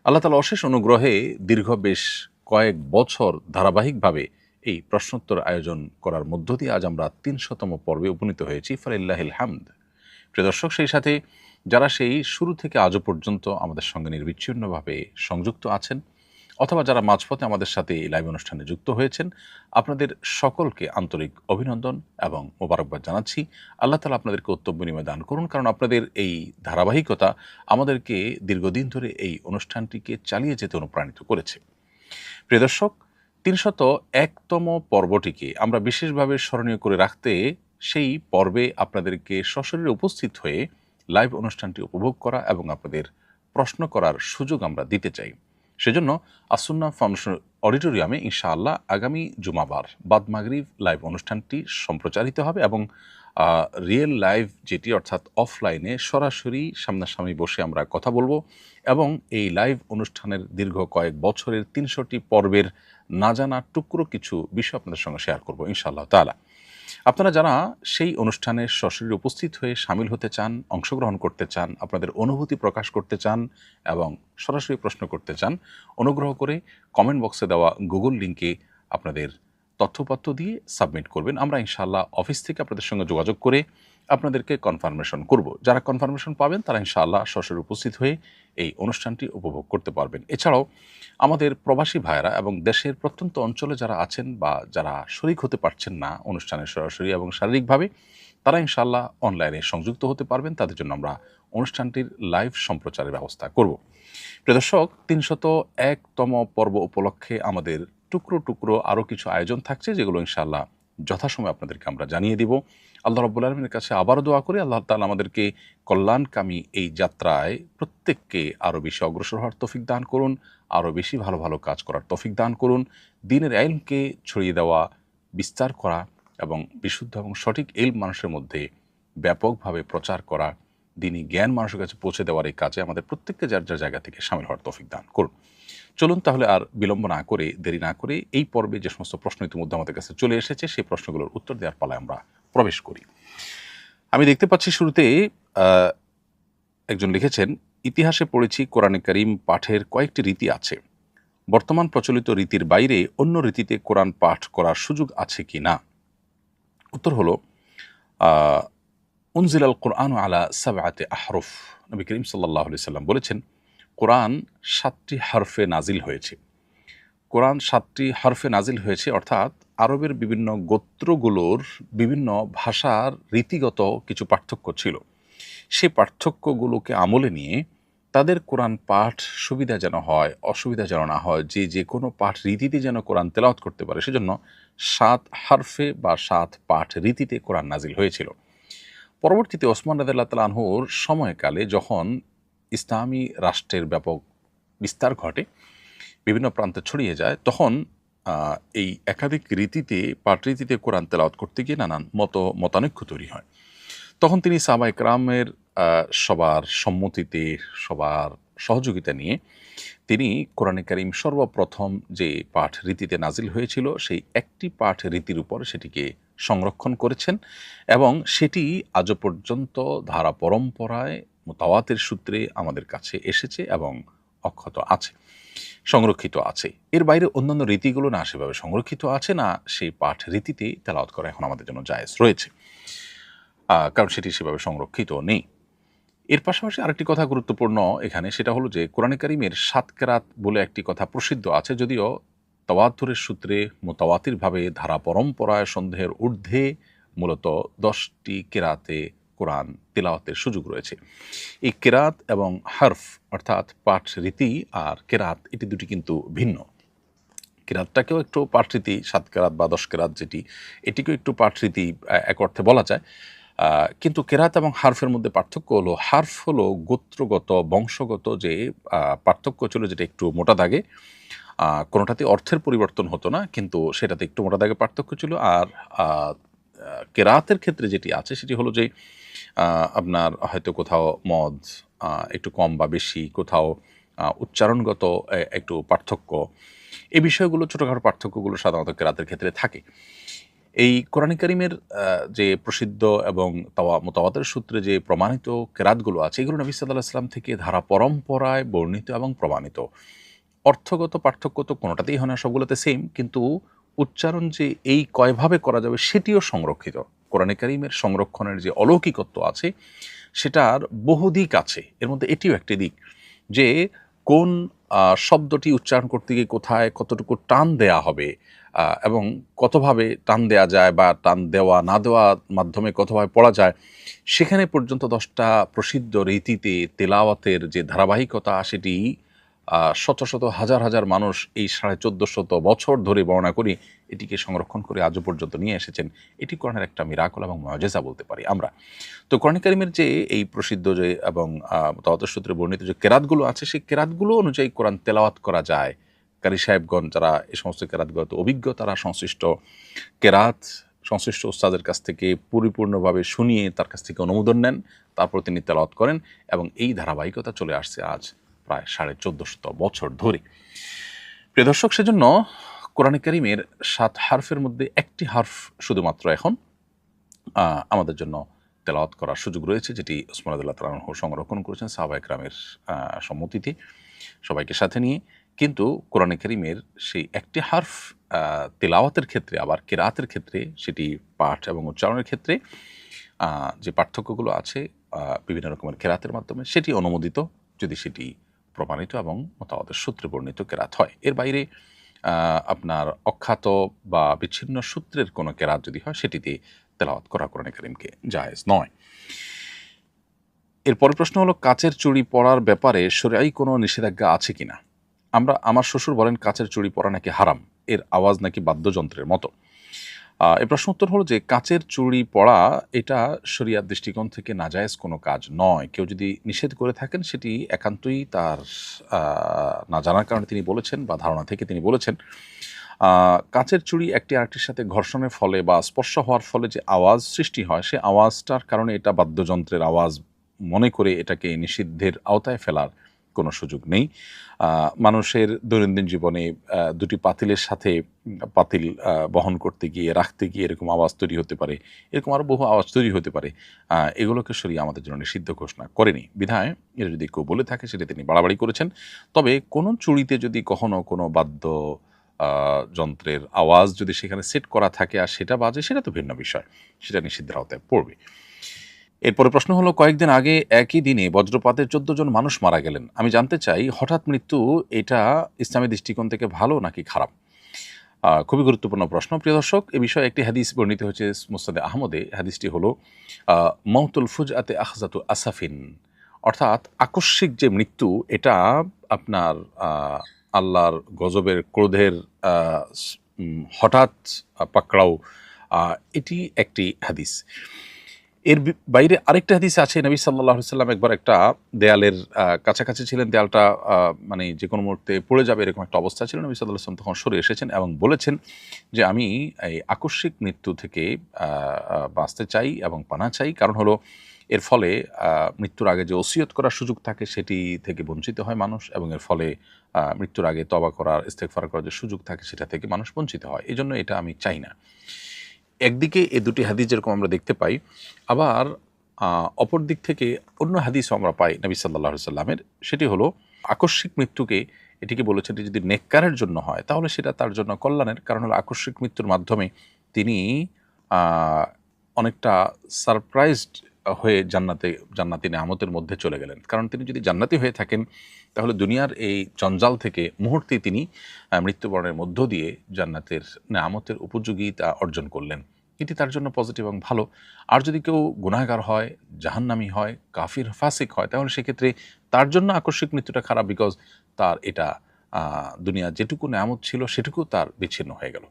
আল্লাহ তাআলা অশেষ অনুগ্রহে দীর্ঘ বেশ কয়েক বছর ধারাবাহিকভাবে এই প্রশ্নোত্তর আয়োজন করার মধ্য দিয়ে আজ আমরা ৩০০তম পর্বে উপনীত হয়েছি। ফালিল্লাহিল হামদ। প্রিয় দর্শক, সেই সাথে যারা সেই শুরু থেকে আজও পর্যন্ত আমাদের সঙ্গে নির্বিচ্ছিন্নভাবে সংযুক্ত আছেন অথবা যারা মাঝপথে আমাদের সাথে এই লাইভ অনুষ্ঠানে যুক্ত হয়েছেন, আপনাদের সকলকে আন্তরিক অভিনন্দন এবং মোবারকবাদ জানাচ্ছি। আল্লাহ তাআলা আপনাদেরকে উত্তম বিনিময় দান করুন, কারণ আপনাদের এই ধারাবাহিকতা আমাদেরকে দীর্ঘদিন ধরে এই অনুষ্ঠানটিকে চালিয়ে যেতে অনুপ্রাণিত করেছে। প্রিয় দর্শক, ৩০১তম পর্বটিকে আমরা বিশেষভাবে স্মরণীয় করে রাখতে সেই পর্বে আপনাদেরকে সশরীরে উপস্থিত হয়ে লাইভ অনুষ্ঠানটি উপভোগ করা এবং আপনাদের প্রশ্ন করার সুযোগ আমরা দিতে চাই। সেজন্য আসুন্না ফাউন্ডেশন অডিটোরিয়ামে ইনশাআল্লাহ আগামী জুমাবার বাদ মাগরিব লাইভ অনুষ্ঠানটি সম্প্রচারিত হবে এবং রিয়েল লাইভ যেটি অর্থাৎ অফলাইনে সরাসরি সামনাসামনি বসে আমরা কথা বলবো এবং এই লাইভ অনুষ্ঠানের দীর্ঘ কয়েক বছরের ৩০০টি পর্বের না জানা টুকরো কিছু বিষয় আপনাদের সঙ্গে শেয়ার করবো ইনশাআল্লাহ তাআলা। আপনারা যারা সেই অনুষ্ঠানে সশরীরে উপস্থিত হয়ে সামিল হতে চান, অংশগ্রহণ করতে চান, আপনাদের অনুভূতি প্রকাশ করতে চান এবং সরাসরি প্রশ্ন করতে চান, অনুগ্রহ করে কমেন্ট বক্সে দেওয়া গুগল লিঙ্কে আপনাদের তথ্যপত্র দিয়ে সাবমিট করবেন। আমরা ইনশাআল্লাহ অফিস থেকে আপনাদের সঙ্গে যোগাযোগ করে আপনাদেরকে কনফার্মেশন করব। যারা কনফার্মেশন পাবেন তারা ইনশাআল্লাহ সরাসরি উপস্থিত হয়ে এই অনুষ্ঠানটি উপভোগ করতে পারবেন। এছাড়াও আমাদের প্রবাসী ভাইয়েরা এবং দেশের প্রত্যন্ত অঞ্চলে যারা আছেন বা যারা শরিক হতে পারছেন না অনুষ্ঠানে সরাসরি এবং শারীরিকভাবে, তারা ইনশাআল্লাহ অনলাইনে সংযুক্ত হতে পারবেন। তাদের জন্য আমরা অনুষ্ঠানটির লাইভ সম্প্রচারের ব্যবস্থা করব। প্রিয় দর্শক, ৩০১তম পর্ব উপলক্ষে আমাদের টুকরো টুকরো আরও কিছু আয়োজন থাকছে, যেগুলো ইনশাআল্লাহ যথাসময়ে আপনাদেরকে আমরা জানিয়ে দিব। আল্লাহ রাব্বুল আলামিনের কাছে আবারও দোয়া করি আল্লাহ তাআলা আমাদেরকে কল্যাণকামী এই যাত্রায় প্রত্যেককে আরও বেশি অগ্রসর হওয়ার তৌফিক দান করুন, আরও বেশি ভালো ভালো কাজ করার তৌফিক দান করুন। দ্বীনের ইলমকে ছড়িয়ে দেওয়া, বিস্তার করা এবং বিশুদ্ধ এবং সঠিক ইলম মানুষের মধ্যে ব্যাপকভাবে প্রচার করা, দ্বীনি জ্ঞান মানুষের কাছে পৌঁছে দেওয়ার এই কাজে আমাদের প্রত্যেককে যার যার জায়গা থেকে সামিল হওয়ার তৌফিক দান করুন। চলুন তাহলে আর বিলম্ব না করে, দেরি না করে এই পর্বে যে সমস্ত প্রশ্ন ইতিমধ্যে আমাদের কাছে চলে এসেছে সেই প্রশ্নগুলোর উত্তর দেওয়ার পালায় আমরা প্রবেশ করি। আমি দেখতে পাচ্ছি শুরুতে একজন লিখেছেন, ইতিহাসে পড়েছি কোরআনে কারীম পাঠের কয়েকটি রীতি আছে। বর্তমান প্রচলিত রীতির বাইরে অন্য রীতিতে কোরআন পাঠ করার সুযোগ আছে কি না? উত্তর হলো, উনজিলাল কোরআন আলা সাবআতি আহরুফ। নবী করিম সাল্লাল্লাহু আলাইহি সাল্লাম বলেছেন, কোরআন 7টি হরফে নাজিল হয়েছে। কোরআন 7টি হরফে নাজিল হয়েছে অর্থাৎ আরবের বিভিন্ন গোত্রগুলোর বিভিন্ন ভাষার রীতিগত কিছু পার্থক্য ছিল। সেই পার্থক্যগুলোকে আমলে নিয়ে তাদের কোরআন পাঠ সুবিধা যেন হয়, অসুবিধা যেন না হয়, যে কোনো পাঠ রীতিতে যেন কোরআন তেলাওয়াত করতে পারে, সেজন্য 7 হরফে বা 7 পাঠ রীতিতে কোরআন নাজিল হয়েছিল। পরবর্তীতে ওসমান রাদিয়াল্লাহু তাআলা আনহুর সময়কালে যখন ইসলামী রাষ্ট্রের ব্যাপক বিস্তার ঘটে, বিভিন্ন প্রান্তে ছড়িয়ে যায়, তখন এই একাধিক রীতিতে পাঠ রীতিতে কোরআন তেলাওয়াত করতে গিয়ে নানান মতানৈক্য তৈরি হয়। তখন তিনি সাহাবায়ে কেরামের সবার সম্মতিতে, সবার সহযোগিতা নিয়ে তিনি কোরআনে কারীম সর্বপ্রথম যে পাঠ রীতিতে নাজিল হয়েছিল সেই একটি পাঠ রীতির উপর সেটিকে সংরক্ষণ করেছেন এবং সেটি আজও পর্যন্ত ধারা পরম্পরায় মুতাওয়াতির সূত্রে আমাদের কাছে এসেছে এবং অক্ষত আছে, সংরক্ষিত আছে। এর বাইরে অন্যান্য রীতিগুলো না সেভাবে সংরক্ষিত আছে, না সেই পাঠ রীতিতে তেলাওয়াত করা এখন আমাদের জন্য জায়েজ রয়েছে, কারণ সেটি সেভাবে সংরক্ষিত নেই। এর পাশাপাশি আরেকটি কথা গুরুত্বপূর্ণ এখানে, সেটা হলো যে কোরআনে কারীমের 7 কেরাত বলে একটি কথা প্রসিদ্ধ আছে, যদিও তাওয়াতুরের সূত্রে মুতাওয়াতিরভাবে ধারা পরম্পরায় সন্দেহের ঊর্ধ্বে মূলত 10টি কেরাতে কোরআন তিলাওয়াতের সুযোগ রয়েছে। এই কেরাত এবং হরফ অর্থাৎ পাঠ রীতি আর কেরাত, এটি দুটি কিন্তু ভিন্ন। কেরাতটাকেও একটু পাঠ রীতি, 7 কেরাত বা 10 কেরাত যেটি, এটিকেও একটু পাঠ রীতি এক অর্থে বলা যায়। কিন্তু কেরাত এবং হারফের মধ্যে পার্থক্য হলো, হারফ হলো গোত্রগত বংশগত যে পার্থক্য ছিল, যেটা একটু মোটা দাগে, কোনোটাতে অর্থের পরিবর্তন হতো না, কিন্তু সেটাতে একটু মোটা দাগে পার্থক্য ছিল। আর কেরাতের ক্ষেত্রে যেটি আছে সেটি হলো যে আপনার হয়তো কোথাও মদ একটু কম বা বেশি, কোথাও উচ্চারণগত একটু পার্থক্য, এই বিষয়গুলো ছোটোখাটো পার্থক্যগুলো সাধারণত কেরাতের ক্ষেত্রে থাকে। এই কোরআন কারীমের যে প্রসিদ্ধ এবং মুতাওয়াতির সূত্রে যে প্রমাণিত কেরাতগুলো আছে, এগুলো নবী সাল্লাল্লাহু আলাইহি ওয়াসাল্লাম থেকে ধারা পরম্পরায় বর্ণিত এবং প্রমাণিত। অর্থগত পার্থক্য তো কোনোটাতেই হয় না, সবগুলোতে সেম, কিন্তু উচ্চারণ যে এই কয়ভাবে করা যাবে সেটিও সংরক্ষিত। কোরআনে কারীমের সংরক্ষণের যে অলৌকিকত্ব আছে সেটার বহু দিক আছে। এর মধ্যে এটিও একটি দিক যে কোন শব্দটি উচ্চারণ করতে গিয়ে কোথায় কতটুকু টান দেয়া হবে এবং কতভাবে টান দেয়া যায় বা টান দেওয়া না দেওয়ার মাধ্যমে কতভাবে পড়া যায়, সেখানে পর্যন্ত ১০টা প্রসিদ্ধ রীতিতে তেলাওয়াতের যে ধারাবাহিকতা সেটি শত শত হাজার হাজার মানুষ এই ১৪৫০ বছর ধরে বর্ণনা করি এটিকে সংরক্ষণ করে আজও পর্যন্ত নিয়ে এসেছেন। এটি কোরআনের একটা মিরাকল এবং মুআজিজা বলতে পারি আমরা। তো কোরআন কারীমের যে এই প্রসিদ্ধ যে এবং মুতাওয়াতির সূত্রে বর্ণিত যে কেরাতগুলো আছে, সেই কেরাতগুলো অনুযায়ী কোরআন তেলাওয়াত করা যায়। কারি সাহেবগণ যারা এই সমস্ত কেরাতগুলোতে অভিজ্ঞ, তারা সংশ্লিষ্ট কেরাত সংশ্লিষ্ট উস্তাদের কাছ থেকে পরিপূর্ণভাবে শুনিয়ে তার কাছ থেকে অনুমোদন নেন, তারপর তিনি তেলাওয়াত করেন এবং এই ধারাবাহিকতা চলে আসছে আজ প্রায় ১৪৫০ বছর ধরে। প্রিয় দর্শক, সেজন্য কোরআন কারীমের ৭ হারফের মধ্যে একটি হারফ শুধুমাত্র এখন আমাদের জন্য তেলাওয়াত করার সুযোগ রয়েছে, যেটি ওসমান রাদিয়াল্লাহু তাআলা আনহু সংরক্ষণ করেছেন সাহাবায়ে কেরামের সম্মতিতে, সবাইকে সাথে নিয়ে। কিন্তু কোরআনে কারীমের সেই একটি হারফ তেলাওয়াতের ক্ষেত্রে, আবার কিরাতের ক্ষেত্রে, সেটি পাঠ এবং উচ্চারণের ক্ষেত্রে যে পার্থক্যগুলো আছে বিভিন্ন রকমের কেরাতের মাধ্যমে, সেটি অনুমোদিত যদি সেটি প্রমাণিত এবং মুতাওয়াতির সূত্রে বর্ণিত কেরাত হয়। এর বাইরে আপনার অখ্যাত বা বিচ্ছিন্ন সূত্রের কোনো কেরাত যদি হয়, সেটিতে তেলাওয়াত করা কোরআনে কারীমকে জায়েজ নয়। এরপরে প্রশ্ন হলো, কাচের চুড়ি পরার ব্যাপারে শরীআই কোনো নিষেধাজ্ঞা আছে কিনা? আমার শ্বশুর বলেন কাচের চুড়ি পরা নাকি হারাম, এর আওয়াজ নাকি বাদ্যযন্ত্রের মতো। এই প্রশ্ন উত্তর হলো যে কাচের চুড়ি পরা এটা শরিয়ার দৃষ্টিকোণ থেকে নাজায়েজ কোনো কাজ নয়। কেউ যদি নিষেধ করে থাকেন সেটি একান্তই তার না জানার কারণে তিনি বলেছেন বা ধারণা থেকে তিনি বলেছেন। কাচের চুড়ি একটি আরেকটির সাথে ঘর্ষণের ফলে বা স্পর্শ হওয়ার ফলে যে আওয়াজ সৃষ্টি হয়, সে আওয়াজটার কারণে এটা বাদ্যযন্ত্রের আওয়াজ মনে করে এটাকে নিষিদ্ধের আওতায় ফেলার কোনো সুযোগ নেই। মানুষের দৈনন্দিন জীবনে দুটি পাতিলের সাথে পাতিল বহন করতে গিয়ে, রাখতে গিয়ে এরকম আওয়াজ তৈরি হতে পারে, এরকম আরও বহু আওয়াজ তৈরি হতে পারে। এগুলোকে শরিয়া আমাদের জন্য নিষিদ্ধ ঘোষণা করেনি, বিধায় এটা যদি কেউ বলে থাকে সেটা তিনি বাড়াবাড়ি করেছেন। তবে কোনো চুড়িতে যদি কখনো কোনো বাদ্য যন্ত্রের আওয়াজ যদি সেখানে সেট করা থাকে আর সেটা বাজে, সেটা তো ভিন্ন বিষয়, সেটা নিষিদ্ধের আওতায় পড়বে। এরপরে প্রশ্ন হলো, কয়েকদিন আগে একই দিনে বজ্রপাতে ১৪ জন মানুষ মারা গেলেন। আমি জানতে চাই হঠাৎ মৃত্যু এটা ইসলামী দৃষ্টিকোণ থেকে ভালো নাকি খারাপ? খুবই গুরুত্বপূর্ণ প্রশ্ন প্রিয় দর্শক। এ বিষয়ে একটি হাদিস বর্ণিত হয়েছে মুসনাদে আহমদে। হাদিসটি হলো মাউতুল ফুজআতে আখজাতু আসাফিন, অর্থাৎ আকস্মিক যে মৃত্যু, এটা আপনার আল্লাহর গজবের, ক্রোধের হঠাৎ পাকড়াও, এটি একটি হাদিস। এর বাইরে আরেকটা হাদিস আছে, নবী সাল্লাল্লাহু আলাইহি ওয়াসাল্লাম একবার একটা দেয়ালের কাছাকাছি ছিলেন, দেয়ালটা মানে যে কোনো মুহূর্তে পড়ে যাবে এরকম একটা অবস্থা ছিল। নবী সাল্লাল্লাহু আলাইহি ওয়াসাল্লাম তখন সরে এসেছেন এবং বলেছেন যে আমি এই আকস্মিক মৃত্যু থেকে বাঁচতে চাই এবং পানা চাই। কারণ হলো এর ফলে মৃত্যুর আগে যে ওসিয়ত করার সুযোগ থাকে সেটি থেকে বঞ্চিত হয় মানুষ, এবং এর ফলে মৃত্যুর আগে তওবা করার, ইস্তেগফার করার যে সুযোগ থাকে সেটা থেকে মানুষ বঞ্চিত হয়। এজন্য এটা আমি চাই না। একদিকে এ দুটি হাদিস যেরকম আমরা দেখতে পাই, আবার অপর দিক থেকে অন্য হাদিসও আমরা পাই নবী সাল্লাল্লাহু আলাইহি ওয়াসাল্লামের। সেটি হলো আকস্মিক মৃত্যুকে এটিকে বলেছেন যদি নেককারের জন্য হয় তাহলে সেটা তার জন্য কল্যাণের। কারণ হলো আকস্মিক মৃত্যুর মাধ্যমে তিনি অনেকটা সারপ্রাইজড হয়ে জান্নাতি নেয়ামতের মধ্যে চলে গেলেন। কারণ তিনি যদি জান্নাতি হয়ে থাকেন তাহলে দুনিয়ার এই জঞ্জাল থেকে মুহূর্তেই তিনি মৃত্যুবরণের মধ্য দিয়ে জান্নাতের নেয়ামতের উপযোগিতা অর্জন করলেন। এটি তার জন্য পজিটিভ এবং ভালো। আর যদি কেউ গুনাহগার হয়, জাহান্নামী হয়, কাফির ফাসিক হয়, তাহলে সেক্ষেত্রে তার জন্য আকস্মিক মৃত্যুটা খারাপ, বিকজ তার এটা দুনিয়া যেটুকু নেয়ামত ছিল সেটুকু তার বিচ্ছিন্ন হয়ে গেল।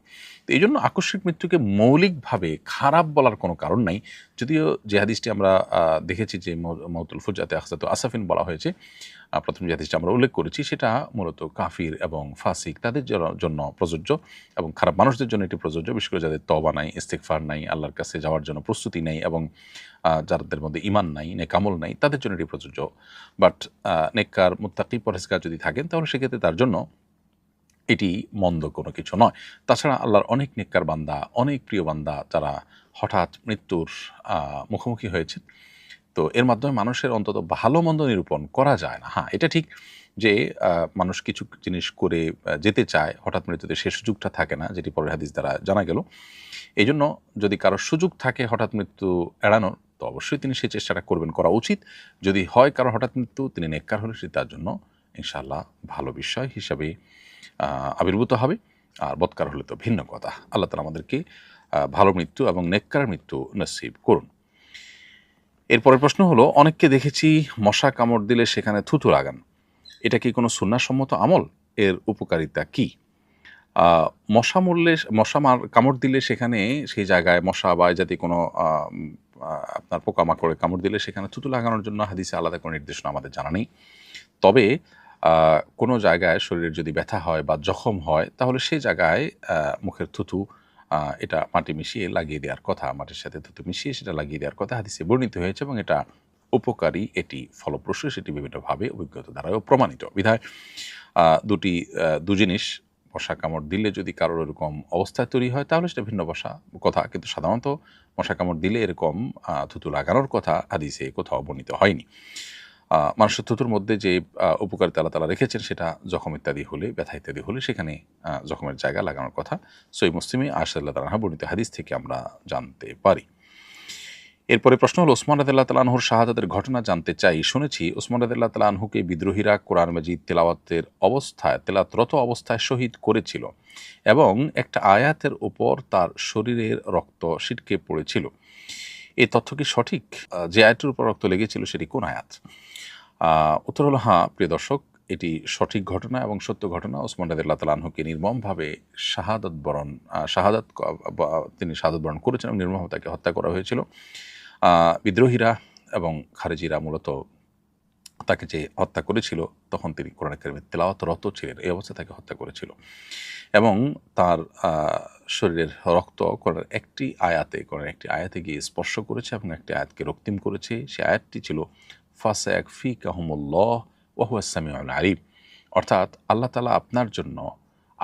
তো এই জন্য আকস্মিক মৃত্যুকে মৌলিকভাবে খারাপ বলার কোনো কারণ নাই। যদিও যে হাদিসটি আমরা দেখেছি যে মাউতুল ফুজআতে আখজাতু আসাফিন বলা হয়েছে, প্রথম যে হাদিসটা আমরা উল্লেখ করেছি সেটা মূলত কাফির এবং ফাসিক তাদের জন্য প্রযোজ্য, এবং খারাপ মানুষদের জন্য এটি প্রযোজ্য, বিশেষ করে যাদের তওবা নাই, ইস্তিগফার নাই, আল্লাহর কাছে যাওয়ার জন্য প্রস্তুতি নেই, এবং যাদের মধ্যে ঈমান নাই, নেকামল নাই, তাদের জন্য এটি প্রযোজ্য। বাট নেককার, মুত্তাকি, পরহেজগার যদি থাকেন তাহলে সেক্ষেত্রে তার জন্য এটি মন্দ কোনো কিছু নয়। তাছাড়া আল্লাহর অনেক নেককার বান্দা, অনেক প্রিয় বান্দা যারা হঠাৎ মৃত্যুর মুখোমুখি হয়েছে, তো এর মাধ্যমে মানুষের অন্তত ভালো মন্দ নিরূপণ করা যায় না। হ্যাঁ, এটা ঠিক যে মানুষ কিছু জিনিস করে যেতে চায়, হঠাৎ মৃত্যুতে সে সুযোগটা থাকে না, যেটি পরের হাদিস দ্বারা জানা গেল। এইজন্য যদি কারো সুযোগ থাকে হঠাৎ মৃত্যু এড়ানোর, তো অবশ্যই তিনি সেই চেষ্টাটা করবেন, করা উচিত। যদি হয় কারো হঠাৎ মৃত্যু, তিনি নেককার হলে সেটি তার জন্য ইনশাআল্লাহ ভালো বিষয় হিসাবে আবির্ভূত হবে। আর বদকার হলে তো ভিন্ন কথা। আল্লাহ তাআলা আমাদেরকে ভালো মৃত্যু এবং নেককার মৃত্যু নসিব করুন। এরপরের প্রশ্ন হলো, অনেককে দেখেছি মশা কামড় দিলে সেখানে থুতু লাগান। এটা কি কোনো সুন্নাহসম্মত আমল? এর উপকারিতা কী? মশা কামড় দিলে সেখানে সেই জায়গায় মশা বা এই জাতীয় কোনো আপনার পোকামাকড়ে কামড় দিলে সেখানে থুতু লাগানোর জন্য হাদিসে আলাদা কোনো নির্দেশনা আমাদের জানা নেই। তবে কোনো জায়গায় শরীরের যদি ব্যথা হয় বা জখম হয়, তাহলে সেই জায়গায় মুখের থুতু এটা মাটি মিশিয়ে লাগিয়ে দেওয়ার কথা, মাটির সাথে থুতু মিশিয়ে সেটা লাগিয়ে দেওয়ার কথা হাদিসে বর্ণিত হয়েছে, এবং এটা উপকারী, এটি ফলপ্রসূ, সেটি বিভিন্নভাবে অভিজ্ঞতা দ্বারাও প্রমাণিত। বিধায় দু জিনিস, মশা কামড় দিলে যদি কারোর এরকম অবস্থা তৈরি হয় তাহলে সেটা ভিন্ন কথা, কিন্তু সাধারণত মশা কামড় দিলে এরকম থুতু লাগানোর কথা হাদিসে কোথাও বর্ণিত হয়নি। মানুষের থুতুর মধ্যে যে উপকারিতা আল্লাহ তাআলা রেখেছেন, সেটা জখম ইত্যাদি হলে, ব্যথা ইত্যাদি হলে সেখানে জখমের জায়গা লাগানোর কথা সহিহ মুসলিমে আয়েশা রাদিয়াল্লাহু তাআলা বর্ণিত হাদিস থেকে আমরা জানতে পারি। এরপরে প্রশ্ন হলো, ওসমান রাদিয়াল্লাহু তাআলা আনহুর শাহাদাতের ঘটনা জানতে চাই। শুনেছি ওসমান রাদিয়াল্লাহু তাআলা আনহুকে বিদ্রোহীরা কোরআন মাজিদ তেলাওয়াতরত অবস্থায় শহীদ করেছিল এবং একটা আয়াতের উপর তার শরীরের রক্ত ছিটকে পড়েছিল। এই তথ্য কি সঠিক? যে আয়াতের উপর রক্ত লেগেছিল সেটি কোন আয়াত? উত্তর হলো হ্যাঁ, প্রিয় দর্শক, এটি সঠিক ঘটনা এবং সত্য ঘটনা। ওসমান রাদিয়াল্লাহু তাআলা আনহুকে নির্মমভাবে তিনি শাহাদাত বরণ করেছেন এবং নির্মমভাবে তাকে হত্যা করা হয়েছিল। বিদ্রোহীরা এবং খারেজিরা মূলত তাকে যে হত্যা করেছিল, তখন তিনি কোরআন কারীমের তেলাওয়াতরত ছিলেন, এই অবস্থায় তাকে হত্যা করেছিল এবং তার শরীরের রক্ত কোরআনের একটি আয়াতে গিয়ে স্পর্শ করেছে এবং একটি আয়াতকে রক্তিম করেছে। সে আয়াতটি ছিল ফাসায়াকফিকাহুমুল্লাহ ওয়া হুয়াস সামিউল আলিম, অর্থাৎ আল্লাহ তাআলা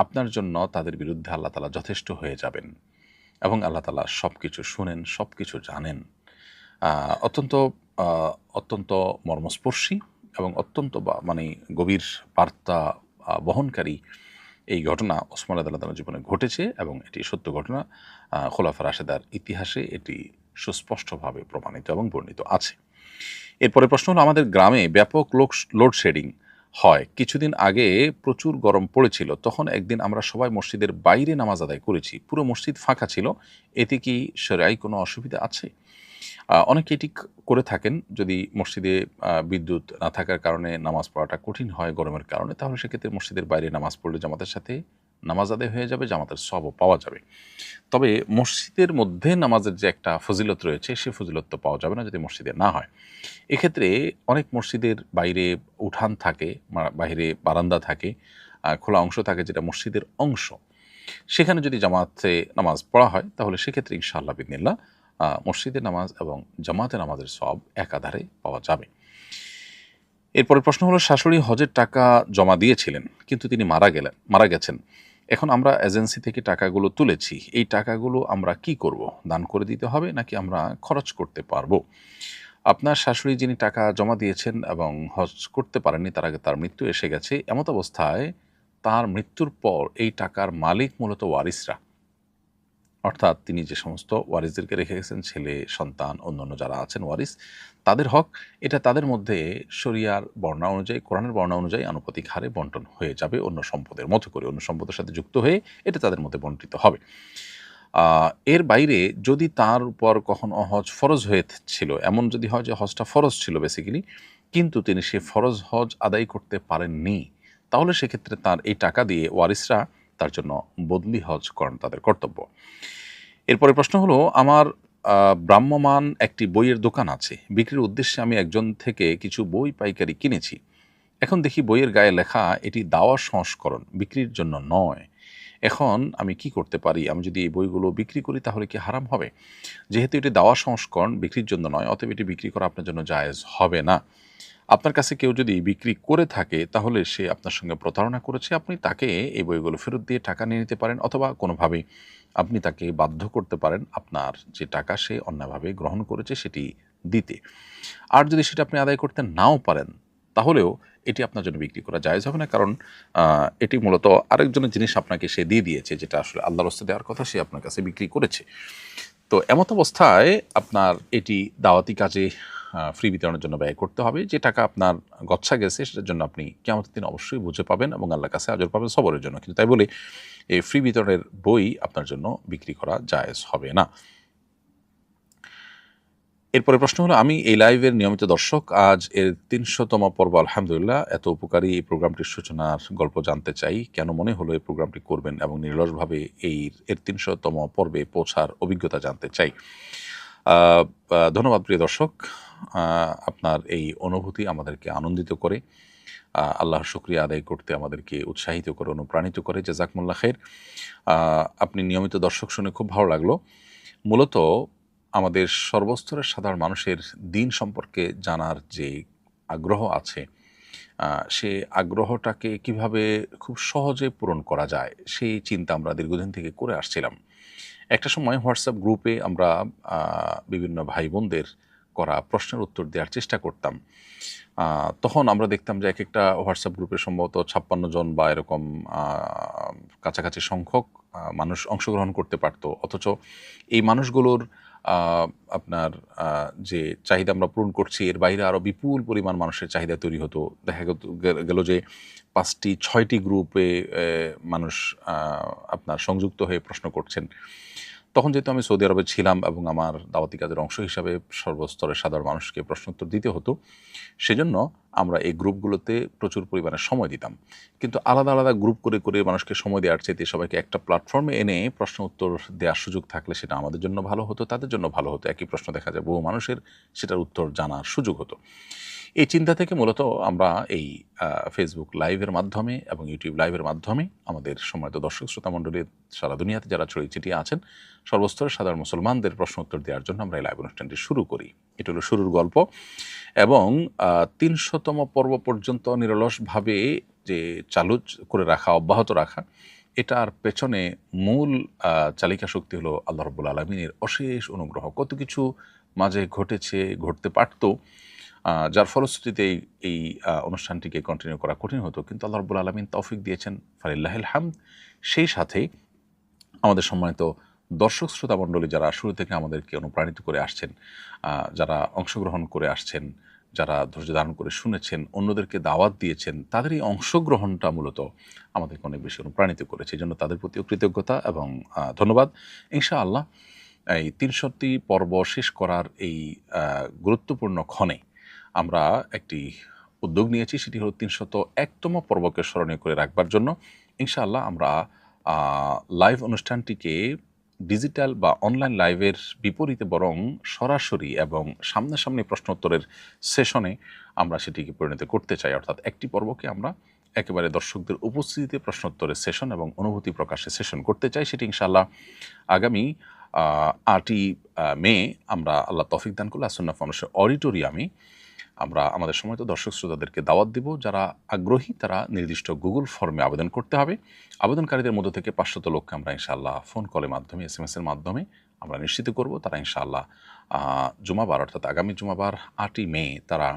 আপনার জন্য তাদের বিরুদ্ধে আল্লাহ তাআলা যথেষ্ট হয়ে যাবেন এবং আল্লাহ তাআলা সবকিছু শুনেন, সবকিছু জানেন। অত্যন্ত মর্মস্পর্শী এবং অত্যন্ত মানে গভীর বার্তা বহনকারী এই ঘটনা ওসমান রাদিয়াল্লাহু তাআলার জীবনে ঘটেছে এবং এটি সত্য ঘটনা। খোলাফা রাশেদার ইতিহাসে এটি সুস্পষ্টভাবে প্রমাণিত এবং বর্ণিত আছে। এরপরে প্রশ্ন হলো, আমাদের গ্রামে ব্যাপক লোডশেডিং হয়। কিছুদিন আগে প্রচুর গরম পড়েছিল, তখন একদিন আমরা সবাই মসজিদের বাইরে নামাজ আদায় করেছি। পুরো মসজিদ ফাঁকা ছিল। এতে কি শরঈ কোনো অসুবিধা আছে? অনেকে এটি করে থাকেন, যদি মসজিদে বিদ্যুৎ না থাকার কারণে নামাজ পড়াটা কঠিন হয় গরমের কারণে, তাহলে সেক্ষেত্রে মসজিদের বাইরে নামাজ পড়লে জামাতের সাথে নামাজ আদায় হয়ে যাবে, জামাতের সওয়াবও পাওয়া যাবে। তবে মসজিদের মধ্যে নামাজের যে একটা ফজিলত রয়েছে, সে ফজিলত তো পাওয়া যাবে না যদি মসজিদে না হয়। এক্ষেত্রে অনেক মসজিদের বাইরে উঠান থাকে, বাইরে বারান্দা থাকে, খোলা অংশ থাকে যেটা মসজিদের অংশ, সেখানে যদি জামাতে নামাজ পড়া হয় তাহলে সেক্ষেত্রে ইনশাআল্লাহ বিদিনিল্লাহ মসজিদের নামাজ এবং জামাতে নামাজের সওয়াব একাধারে পাওয়া যাবে। এরপরের প্রশ্ন হলো, শাশুড়ি হজের টাকা জমা দিয়েছিলেন কিন্তু তিনি মারা গেছেন। এখন আমরা এজেন্সি থেকে টাকাগুলো তুলেছি, এই টাকাগুলো আমরা কি করব? দান করে দিতে হবে নাকি আমরা খরচ করতে পারবো? আপনার শাশুড়ি যিনি টাকা জমা দিয়েছেন এবং হজ করতে পারেননি, তার আগে তার মৃত্যু এসে গেছে, এমত অবস্থায় তার মৃত্যুর পর এই টাকার মালিক মূলত ওয়ারিসরা, অর্থাৎ তিনি যে সমস্ত ওয়ারিসদেরকে রেখে গেছেন, ছেলে সন্তান অন্যান্য যারা আছেন ওয়ারিস, তাদের হক, এটা তাদের মধ্যে শরিয়ার বর্ণনা অনুযায়ী, কোরআনের বর্ণনা অনুযায়ী আনুপাতিক হারে বন্টন হয়ে যাবে, অন্য সম্পদের মতো করে, অন্য সম্পদের সাথে যুক্ত হয়ে এটা তাদের মধ্যে বন্টিত হবে। এর বাইরে যদি তার উপর কখনো হজ ফরজ হয়েছিল, এমন যদি হয় যে হজটা ফরজ ছিল বেসিক্যালি, কিন্তু তিনি সে ফরজ হজ আদায় করতে পারেননি, তাহলে সেক্ষেত্রে তার এই টাকা দিয়ে ওয়ারিসরা তার জন্য বদলি হজ করেন, তাদের কর্তব্য। এরপরে প্রশ্ন হলো, আমার ভ্রাম্যমান একটি বইয়ের দোকান আছে, বিক্রির উদ্দেশ্যে আমি একজন থেকে কিছু বই পাইকারি কিনেছি। এখন দেখি বইয়ের গায়ে লেখা এটি দাওয়া সংস্করণ, বিক্রির জন্য নয়। এখন আমি কি করতে পারি? আমি যদি এই বইগুলো বিক্রি করি তাহলে কি হারাম হবে? যেহেতু এটি দাওয়া সংস্করণ, বিক্রির জন্য নয়, অতএব এটি বিক্রি করা আপনার জন্য জায়েজ হবে না। আপনার কাছে কেউ যদি বিক্রি করে থাকে তাহলে সে আপনার সঙ্গে প্রতারণা করেছে। আপনি তাকে এই বইগুলো ফেরত দিয়ে টাকা নিয়ে নিতে পারেন, অথবা কোনোভাবে আপনি তাকে বাধ্য করতে পারেন আপনার যে টাকা সে অন্যায়ভাবে গ্রহণ করেছে সেটি দিতে। আর যদি সেটা আপনি আদায় করতে নাও পারেন, তাহলেও এটি আপনার জন্য বিক্রি করা জায়েজ হবে না, কারণ এটি মূলত আরেকজনের জিনিস আপনাকে সে দিয়ে দিয়েছে, যেটা আসলে আল্লাহর রাস্তায় দেওয়ার কথা সে আপনার কাছে বিক্রি করেছে। তো এমত অবস্থায় আপনার এটি দাওয়াতি কাজে ফ্রি বিতরণের জন্য ব্যয় করতে হবে। যে টাকা আপনার গচ্ছা গেছে সেটার জন্য আপনি কিয়ামতের দিন অবশ্যই বুঝে পাবেন এবং আল্লাহর কাছে আজর পাবেন সবরের জন্য। কিন্তু তাই বলে এই ফ্রি বিতরণের বই আপনার জন্য বিক্রি করা জায়েজ হবে না। এরপরে প্রশ্ন হলো, আমি এই লাইভের নিয়মিত দর্শক, আজ এর ৩০০তম পর্ব। আলহামদুলিল্লাহ, এত উপকারী এই প্রোগ্রামটির সূচনার গল্প জানতে চাই, কেন মনে হলো এই প্রোগ্রামটি করবেন এবং নিরলসভাবে এর ৩০০তম পর্বে পৌঁছার অভিজ্ঞতা জানতে চাই। ধন্যবাদ প্রিয় দর্শক, আপনার এই অনুভূতি আমাদেরকে আনন্দিত করে, আল্লাহর শুকরিয়া আদায় করতে আমাদেরকে উৎসাহিত করে, অনুপ্রাণিত করে। জাযাকুমুল্লাহ খাইর। আপনি নিয়মিত দর্শক শুনে খুব ভালো লাগলো। মূলত আমাদের সর্বস্তরের সাধারণ মানুষের দিন সম্পর্কে জানার যে আগ্রহ আছে, সে আগ্রহটাকে কিভাবে খুব সহজে পূরণ করা যায় সেই চিন্তা আমরা দীর্ঘদিন থেকে করে আসছিলাম। একটা সময় হোয়াটসঅ্যাপ গ্রুপে আমরা বিভিন্ন ভাই বোনদের করা প্রশ্নের উত্তর দেওয়ার চেষ্টা করতাম। তখন আমরা দেখতাম যে একটা হোয়াটসঅ্যাপ গ্রুপে সম্ভবত ৫৬ জন বা এরকম কাছাকাছি সংখ্যক মানুষ অংশগ্রহণ করতে পারত, অথচ এই মানুষগুলোর আপনার যে চাহিদা আমরা পূরণ করছি এর বাইরে আরও বিপুল পরিমাণ মানুষের চাহিদা তৈরি হতো। দেখা গেল যে ৫টি ৬টি গ্রুপে মানুষ আপনার সংযুক্ত হয়ে প্রশ্ন করছেন। তখন যেহেতু আমি সৌদি আরবে ছিলাম এবং আমার দাওয়াতি কাজের অংশ হিসাবে সর্বস্তরের সাধারণ মানুষকে প্রশ্নোত্তর দিতে হতো, সেজন্য আমরা এই গ্রুপগুলোতে প্রচুর পরিমাণে সময় দিতাম। কিন্তু আলাদা আলাদা গ্রুপ করে করে মানুষকে সময় দেওয়ার চাইতে সবাইকে একটা প্ল্যাটফর্মে এনে প্রশ্ন উত্তর দেওয়ার সুযোগ থাকলে সেটা আমাদের জন্য ভালো হতো, তাদের জন্য ভালো হতো। একই প্রশ্ন দেখা যায় বহু মানুষের সেটার উত্তর জানার সুযোগ হতো। এই চিন্তা থেকে মূলত আমরা এই ফেসবুক লাইভের মাধ্যমে এবং ইউটিউব লাইভের মাধ্যমে আমাদের সম্মানিত দর্শক শ্রোতামণ্ডলীর সারা দুনিয়াতে যারা ছড়িয়ে ছিটিয়ে আছেন সর্বস্তরের সাধারণ মুসলমানদের প্রশ্ন উত্তর দেওয়ার জন্য আমরা এই লাইভ অনুষ্ঠানটি শুরু করি। এটা হলো শুরুর গল্প, এবং ৩০০তম পর্ব পর্যন্ত নিরলসভাবে যে চালু করে রাখা, অব্যাহত রাখা, এটার পেছনে মূল চালিকা শক্তি হলো আল্লাহ রাব্বুল আলামিনের অশেষ অনুগ্রহ। কত কিছু মাঝে ঘটেছে, ঘটতে পারত, যার ফলশ্রুতিতে এই অনুষ্ঠানটিকে কন্টিনিউ করা কঠিন হতো, কিন্তু আল্লাহ রাব্বুল আলামিন তৌফিক দিয়েছেন, ফালিল্লাহিল হামদ। সেই সাথে আমাদের সম্মানিত দর্শক শ্রোতামণ্ডলী যারা শুরু থেকে আমাদেরকে অনুপ্রাণিত করে আসছেন, যারা অংশগ্রহণ করে আসছেন, যারা ধৈর্য ধারণ করে শুনেছেন, অন্যদেরকে দাওয়াত দিয়েছেন, তাদের এই অংশগ্রহণটা মূলত আমাদেরকে অনেক বেশি অনুপ্রাণিত করেছে। এই জন্য তাদের প্রতিও কৃতজ্ঞতা এবং ধন্যবাদ। ইনশাআল্লাহ এই ৩০০টি পর্ব শেষ করার এই গুরুত্বপূর্ণ ক্ষণে আমরা একটি উদ্যোগ নিয়েছি, সেটি হলো ৩০১তম পর্বকে স্মরণীয় করে রাখবার জন্য ইনশাআল্লাহ আমরা লাইভ অনুষ্ঠানটিকে ডিজিটাল বা অনলাইন লাইভের বিপরীতে বরং সরাসরি এবং সামনাসামনি প্রশ্নোত্তরের সেশনে আমরা সেটিকে পরিণত করতে চাই। অর্থাৎ একটি পর্বকে আমরা একেবারে দর্শকদের উপস্থিতিতে প্রশ্নোত্তরের সেশন এবং অনুভূতি প্রকাশের সেশন করতে চাই। সেটি ইনশাআল্লাহ আগামী ৮ই মে আমরা আল্লাহ তৌফিক দান করলে আসন্না ফাউন্ডেশন অডিটোরিয়ামে আমরা আমাদের সময়ত দর্শক শ্রোতাদেরকে দাওয়াত দিব। যারা আগ্রহী তারা নির্দিষ্ট গুগল ফর্মে আবেদন করতে হবে। আবেদনকারীদের মধ্য থেকে ৫০০ লোককে আমরা ইনশাআল্লাহ ফোন কলের মাধ্যমে, SMS-এর মাধ্যমে আমরা নিশ্চিত করব তারা ইনশাআল্লাহ জুমাবার অর্থাৎ আগামী জুমাবার ৮ই মে তারা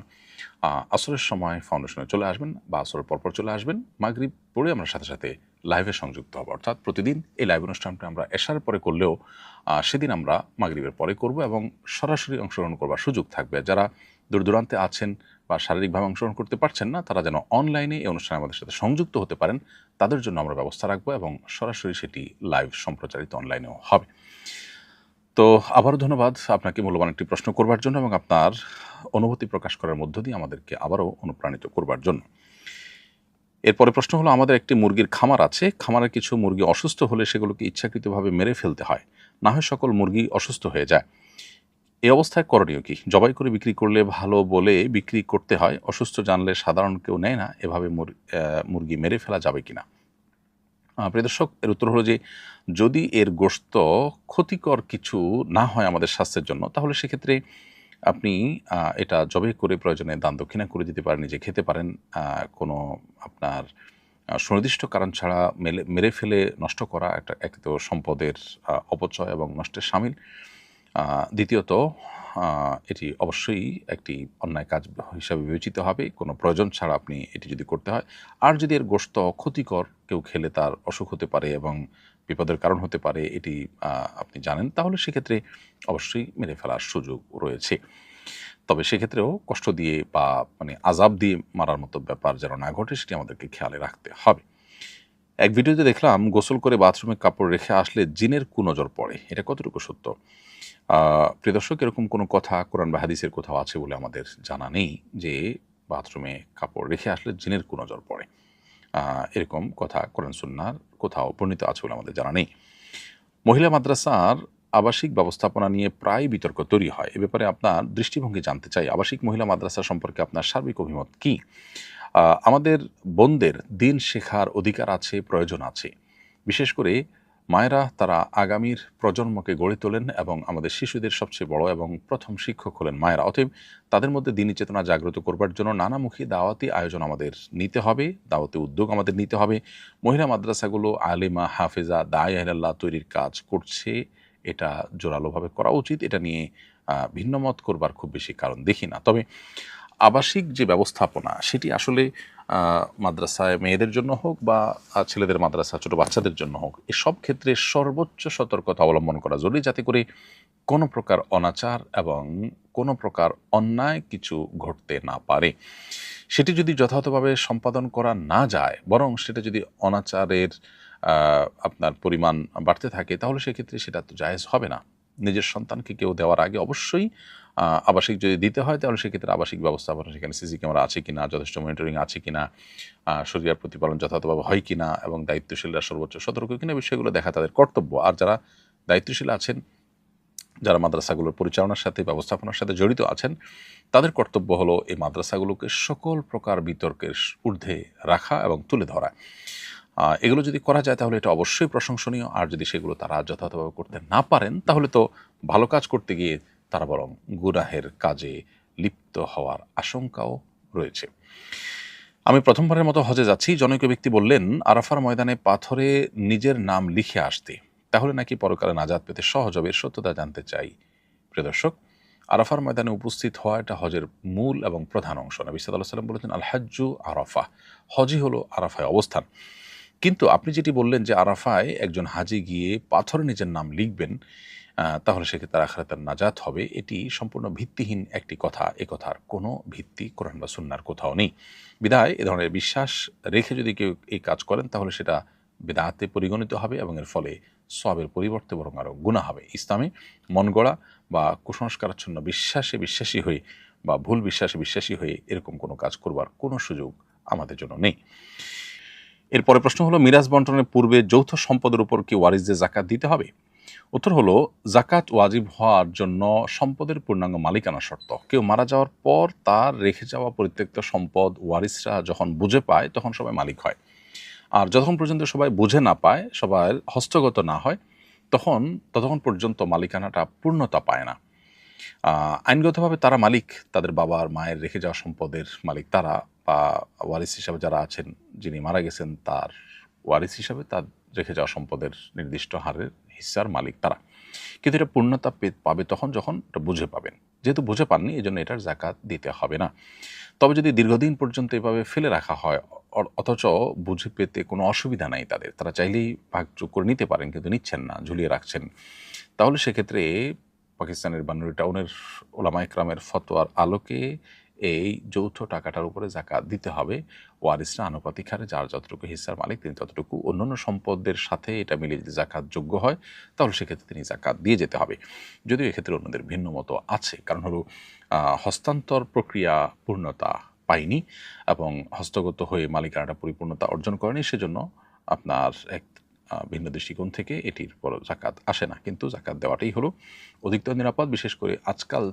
আসরের সময় ফাউন্ডেশনে চলে আসবেন বা আসরের পরপর চলে আসবেন। মাগরিব পড়ে আমরা সাথে সাথে লাইভে সংযুক্ত হব। অর্থাৎ প্রতিদিন এই লাইভ অনুষ্ঠানটা আমরা এশার পরে করলেও সেদিন আমরা মাগরিবের পরে করব এবং সরাসরি অংশগ্রহণ করবার সুযোগ থাকবে। যারা দূর দূরান্তে আছেন বা শারীরিকভাবে অংশগ্রহণ করতে পারছেন না, তারা যেন অনলাইনে এই অনুষ্ঠানে আমাদের সাথে সংযুক্ত হতে পারেন, তাদের জন্য আমরা ব্যবস্থা রাখবো এবং সরাসরি সেটি লাইভ সম্প্রচারিত অনলাইনেও হবে। তো আবারও ধন্যবাদ আপনাকে মূল্যবান একটি প্রশ্ন করবার জন্য এবং আপনার অনুভূতি প্রকাশ করার মধ্য দিয়ে আমাদেরকে আবারও অনুপ্রাণিত করবার জন্য। এরপরে প্রশ্ন হলো, আমাদের একটি মুরগির খামার আছে। খামারের কিছু মুরগি অসুস্থ হলে সেগুলোকে ইচ্ছাকৃতভাবে মেরে ফেলতে হয়, না হয় সকল মুরগি অসুস্থ হয়ে যায়। এই অবস্থায় করণীয় কি? জবাই করে বিক্রি করলে ভালো বলে বিক্রি করতে হয়, অসুস্থ জানলে সাধারণ কেউ নেয় না, এভাবে মুরগি মেরে ফেলা যাবে কিনা? প্রিয় দর্শক, এর উত্তর হলো যে যদি এর গোশত ক্ষতিকর কিছু না হয় আমাদের স্বাস্থ্যের জন্য, তাহলে সেক্ষেত্রে আপনি এটা জবে করে প্রয়োজনে দান দক্ষিণা করে দিতে পারেন, নিজে খেতে পারেন। কোনো আপনার সুনির্দিষ্ট কারণ ছাড়া মেরে ফেলে নষ্ট করা এক তো সম্পদের অপচয় এবং নষ্টের শামিল। দ্বিতীয়ত এটি অবশ্যই একটি অন্যায় কাজ হিসাবে বিবেচিত হবে কোনো প্রয়োজন ছাড়া আপনি এটি যদি করতে হয়। আর যদি এর গোশত ক্ষতিকর, কেউ খেলে তার অসুখ হতে পারে এবং বিপদের কারণ হতে পারে, এটি আপনি জানেন, তাহলে সেক্ষেত্রে অবশ্যই মেরে ফেলার সুযোগ রয়েছে। তবে সেক্ষেত্রেও কষ্ট দিয়ে বা মানে আযাব দিয়ে মারার মতো ব্যাপার যেন না ঘটে, সেটি আমাদেরকে খেয়ালে রাখতে হবে। এক ভিডিওতে দেখলাম গোসল করে বাথরুমে কাপড় রেখে আসলে জিনের কুনজর পড়ে। এটা কতটুকু সত্য? প্রিয় দর্শক, এরকম কোনো কথা কোরআন বা হাদিসের কোথাও আছে বলে আমাদের জানা নেই যে বাথরুমে কাপড় রেখে আসলে জিনের কুনজর পড়ে। এরকম কথা কোরআন সুন্নাহর কোথাও বর্ণিত আছে বলে আমাদের জানা নেই। মহিলা মাদ্রাসার আবাসিক ব্যবস্থাপনা নিয়ে প্রায় বিতর্ক তৈরি হয়। এ ব্যাপারে আপনার দৃষ্টিভঙ্গি জানতে চাই। আবাসিক মহিলা মাদ্রাসা সম্পর্কে আপনার সার্বিক অভিমত কী? আমাদের বোনদের দিন শেখার অধিকার আছে, প্রয়োজন আছে। বিশেষ করে মায়েরা, তারা আগামীর প্রজন্মকে গড়ে তোলেন এবং আমাদের শিশুদের সবচেয়ে বড় এবং প্রথম শিক্ষক হলেন মায়েরা। অতএব তাদের মধ্যে দিনী চেতনা জাগ্রত করবার জন্য নানামুখী দাওয়াতি আয়োজন আমাদের নিতে হবে, দাওয়াতি উদ্যোগ আমাদের নিতে হবে। মহিলা মাদ্রাসাগুলো আলেমা, হাফেজা, দায়ে ইলাল্লাহ তৈরির কাজ করছে, এটা জোরালোভাবে করা উচিত। এটা নিয়ে ভিন্নমত করবার খুব বেশি কারণ দেখি না। তবে আবাসিক যে ব্যবস্থাপনা, সেটি আসলে মাদ্রাসায় মেয়েদের জন্য হোক বা ছেলেদের মাদ্রাসা ছোট বাচ্চাদের জন্য হোক, এসব ক্ষেত্রে সর্বোচ্চ সতর্কতা অবলম্বন করা জরুরি, যাতে করে কোনো প্রকার অনাচার এবং কোনো প্রকার অন্যায় কিছু ঘটতে না পারে। সেটি যদি যথাযথভাবে সম্পাদন করা না যায়, বরং সেটা যদি অনাচারের আপনার পরিমাণ বাড়তে থাকে, তাহলে সেক্ষেত্রে সেটা তো জায়েজ হবে না। নিজের সন্তানকে কেউ দেওয়ার আগে অবশ্যই আবাসিক যদি দিতে হয়, তাহলে সেক্ষেত্রে আবাসিক ব্যবস্থাপনা, সেখানে সিসি ক্যামেরা আছে কিনা, যথেষ্ট মনিটরিং আছে কিনা, শরিয়ার প্রতিপালন যথাযথভাবে হয় কিনা এবং দায়িত্বশীলরা সর্বোচ্চ সতর্ক কিনা, বিষয়গুলো দেখা তাদের কর্তব্য। আর যারা দায়িত্বশীল আছেন, যারা মাদ্রাসাগুলোর পরিচালনার সাথে, ব্যবস্থাপনার সাথে জড়িত আছেন, তাদের কর্তব্য হলো এই মাদ্রাসাগুলোকে সকল প্রকার বিতর্কের ঊর্ধ্বে রাখা এবং তুলে ধরা। এগুলো যদি করা যায় তাহলে এটা অবশ্যই প্রশংসনীয়। আর যদি সেগুলো তারা যথাযথভাবে করতে না পারেন, তাহলে তো ভালো কাজ করতে গিয়ে তারা বরং গুনাহের কাজে লিপ্ত হওয়ার আশঙ্কাও রয়েছে। আমি প্রথমবারের মতো হজে যাচ্ছি। জনৈক ব্যক্তি বললেন, আরাফার ময়দানে পাথরে নিজের নাম লিখে আসতে, তাহলে নাকি পরকালে নাজাত পেতে সহজ হবে। এর সত্যতা জানতে চাই। প্রিয় দর্শক, আরাফার ময়দানে উপস্থিত হওয়া এটা হজের মূল এবং প্রধান অংশ। নবী সাল্লাল্লাহু আলাইহি ওয়াসাল্লাম বলেছেন, আল হাজ্জু আরাফা, হজই হলো আরাফায় অবস্থান। কিন্তু আপনি যেটি বললেন যে আরাফায় একজন হাজি গিয়ে পাথরে নিজের নাম লিখবেন, তাহলে সেক্ষেত্রে আখিরাতের নাজাত হবে, এটি সম্পূর্ণ ভিত্তিহীন একটি কথা। এ কথার কোনো ভিত্তি কোরআন বা সুন্নাহর কোথাও নেই। বিধায় এ ধরনের বিশ্বাস রেখে যদি কেউ এই কাজ করেন, তাহলে সেটা বিদআতে পরিগণিত হবে এবং এর ফলে সওয়াবের পরিবর্তে বরং আরও গুনাহ হবে। ইসলামে মন গড়া বা কুসংস্কারাচ্ছন্ন বিশ্বাসী হয়ে বা ভুল বিশ্বাসী হয়ে এরকম কোনো কাজ করবার কোনো সুযোগ আমাদের জন্য নেই। এরপরে প্রশ্ন হলো, মিরাজ বন্টনের পূর্বে যৌথ সম্পদের উপর কি ওয়ারিসদের যাকাত দিতে হবে? উত্তর হলো, যাকাত ওয়াজিব হওয়ার জন্য সম্পদের পূর্ণাঙ্গ মালিকানা শর্ত। কেউ মারা যাওয়ার পর তার রেখে যাওয়া পরিত্যক্ত সম্পদ ওয়ারিসরা যখন বুঝে পায়, তখন সবাই মালিক হয়। আর যতক্ষণ পর্যন্ত সবাই বুঝে না পায়, সবার হস্তগত না হয়, ততক্ষণ পর্যন্ত মালিকানাটা পূর্ণতা পায় না। আইনগতভাবে তারা মালিক, তাদের বাবার মায়ের রেখে যাওয়া সম্পদের মালিক তারা, বা ওয়ারিস হিসাবে যারা আছেন, যিনি মারা গেছেন তার ওয়ারিস হিসাবে তার রেখে যাওয়া সম্পদের নির্দিষ্ট হারের হিস্সার মালিক তারা। কিন্তু এটা পূর্ণতা পাবে তখন যখন এটা বুঝে পাবেন। যেহেতু বুঝে পাননি, এই জন্য এটার যাকাত দিতে হবে না। তবে যদি দীর্ঘদিন পর্যন্ত এভাবে ফেলে রাখা হয়, অথচ বুঝে পেতে কোনো অসুবিধা নাই তাদের, তারা চাইলেই ভাগযোগ করে নিতে পারেন, কিন্তু নিচ্ছেন না, ঝুলিয়ে রাখছেন, তাহলে সেক্ষেত্রে পাকিস্তানের বানুরি টাউনের ওলামা ইকরামের ফতোয়ার আলোকে এই যৌথ টাকাটার উপরে যাকাত দিতে হবে। ওয়ারিসরা আনুপাতিক হারে যার যতটুকু হিস্সার মালিক, তিনি ততটুকু, অন্যান্য সম্পদের সাথে এটা মিলে যদি যাকাত যোগ্য হয়, তাহলে সেক্ষেত্রে তিনি যাকাত দিয়ে যেতে হবে। যদিও এক্ষেত্রে অন্যদের ভিন্ন মতো আছে। কারণ হলো, হস্তান্তর প্রক্রিয়া পূর্ণতা পায়নি এবং হস্তগত হয়ে মালিকানাটা পরিপূর্ণতা অর্জন করেনি, সেজন্য আপনার এক ভিন্ন দৃষ্টিকোণ থেকে এটির পর যাকাত আসে না। কিন্তু যাকাত দেওয়াটাই হলো অধিকতর নিরাপদ। বিশেষ করে আজকাল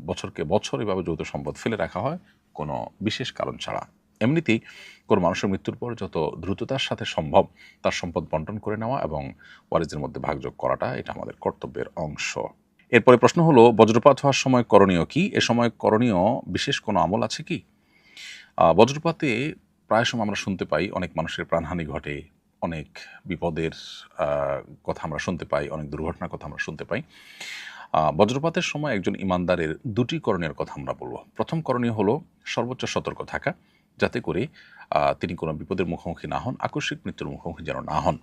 বছরকে বছর এভাবে যৌথ সম্পদ ফেলে রাখা হয় কোনো বিশেষ কারণ ছাড়া। এমনিতেই কোনো মানুষের মৃত্যুর পর যত দ্রুততার সাথে সম্ভব তার সম্পদ বন্টন করে নেওয়া এবং ওয়ারিসদের মধ্যে ভাগযোগ করাটা, এটা আমাদের কর্তব্যের অংশ। এরপরে প্রশ্ন হলো, বজ্রপাত হওয়ার সময় করণীয় কি? এ সময় করণীয় বিশেষ কোনো আমল আছে কি? বজ্রপাতে প্রায় সময় আমরা শুনতে পাই অনেক মানুষের প্রাণহানি ঘটে, অনেক বিপদের কথা আমরা শুনতে পাই, অনেক দুর্ঘটনার কথা আমরা শুনতে পাই। বজ্রপাতের সময় একজন ইমানদারের দুটি করণীয়ের কথা আমরা বলব। প্রথম করণীয় হলো সর্বোচ্চ সতর্ক থাকা, যাতে করে তিনি কোনো বিপদের মুখোমুখি না হন, আকস্মিক মৃত্যুর মুখোমুখি যেন না হন।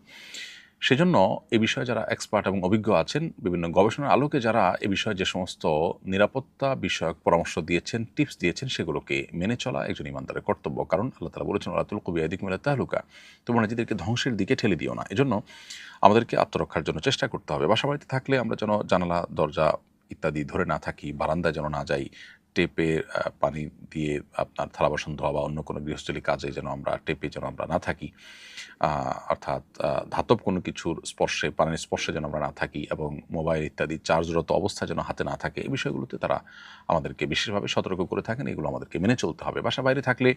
সেজন্য এ বিষয়ে যারা এক্সপার্ট এবং অভিজ্ঞ আছেন, বিভিন্ন গবেষণার আলোকে যারা এ বিষয়ে যে সমস্ত নিরাপত্তা বিষয়ক পরামর্শ দিয়েছেন, টিপস দিয়েছেন, সেগুলোকে মেনে চলা একজন ইমানদারের কর্তব্য। কারণ আল্লাহ তাআলা বলেছেন, ওয়ালা তুলকু বিআইদিকুম ইলা তাহলুকা, তোমরা নিজেদেরকে ধ্বংসের দিকে ঠেলে দিও না। এজন্য আমাদেরকে আত্মরক্ষার জন্য চেষ্টা করতে হবে। বাসাবাড়িতে থাকলে আমরা যেন জানালা, দরজা ইত্যাদি ধরে না থাকি, বারান্দায় যেন না যাই, টেপে পানি দিয়ে আপনার থালা বাসন ধোয়া বা অন্য কোনো গৃহস্থলী কাজে যেন আমরা টেপে যেন আমরা না থাকি, অর্থাৎ ধাতব কোনো কিছুর স্পর্শে, পানির স্পর্শে যেন আমরা না থাকি, এবং মোবাইল ইত্যাদি চার্জরত অবস্থায় যেন হাতে না থাকে। এই বিষয়গুলোতে তারা আমাদেরকে বিশেষভাবে সতর্ক করে থাকেন। এগুলো আমাদেরকে মেনে চলতে হবে। বাসা বাইরে থাকলে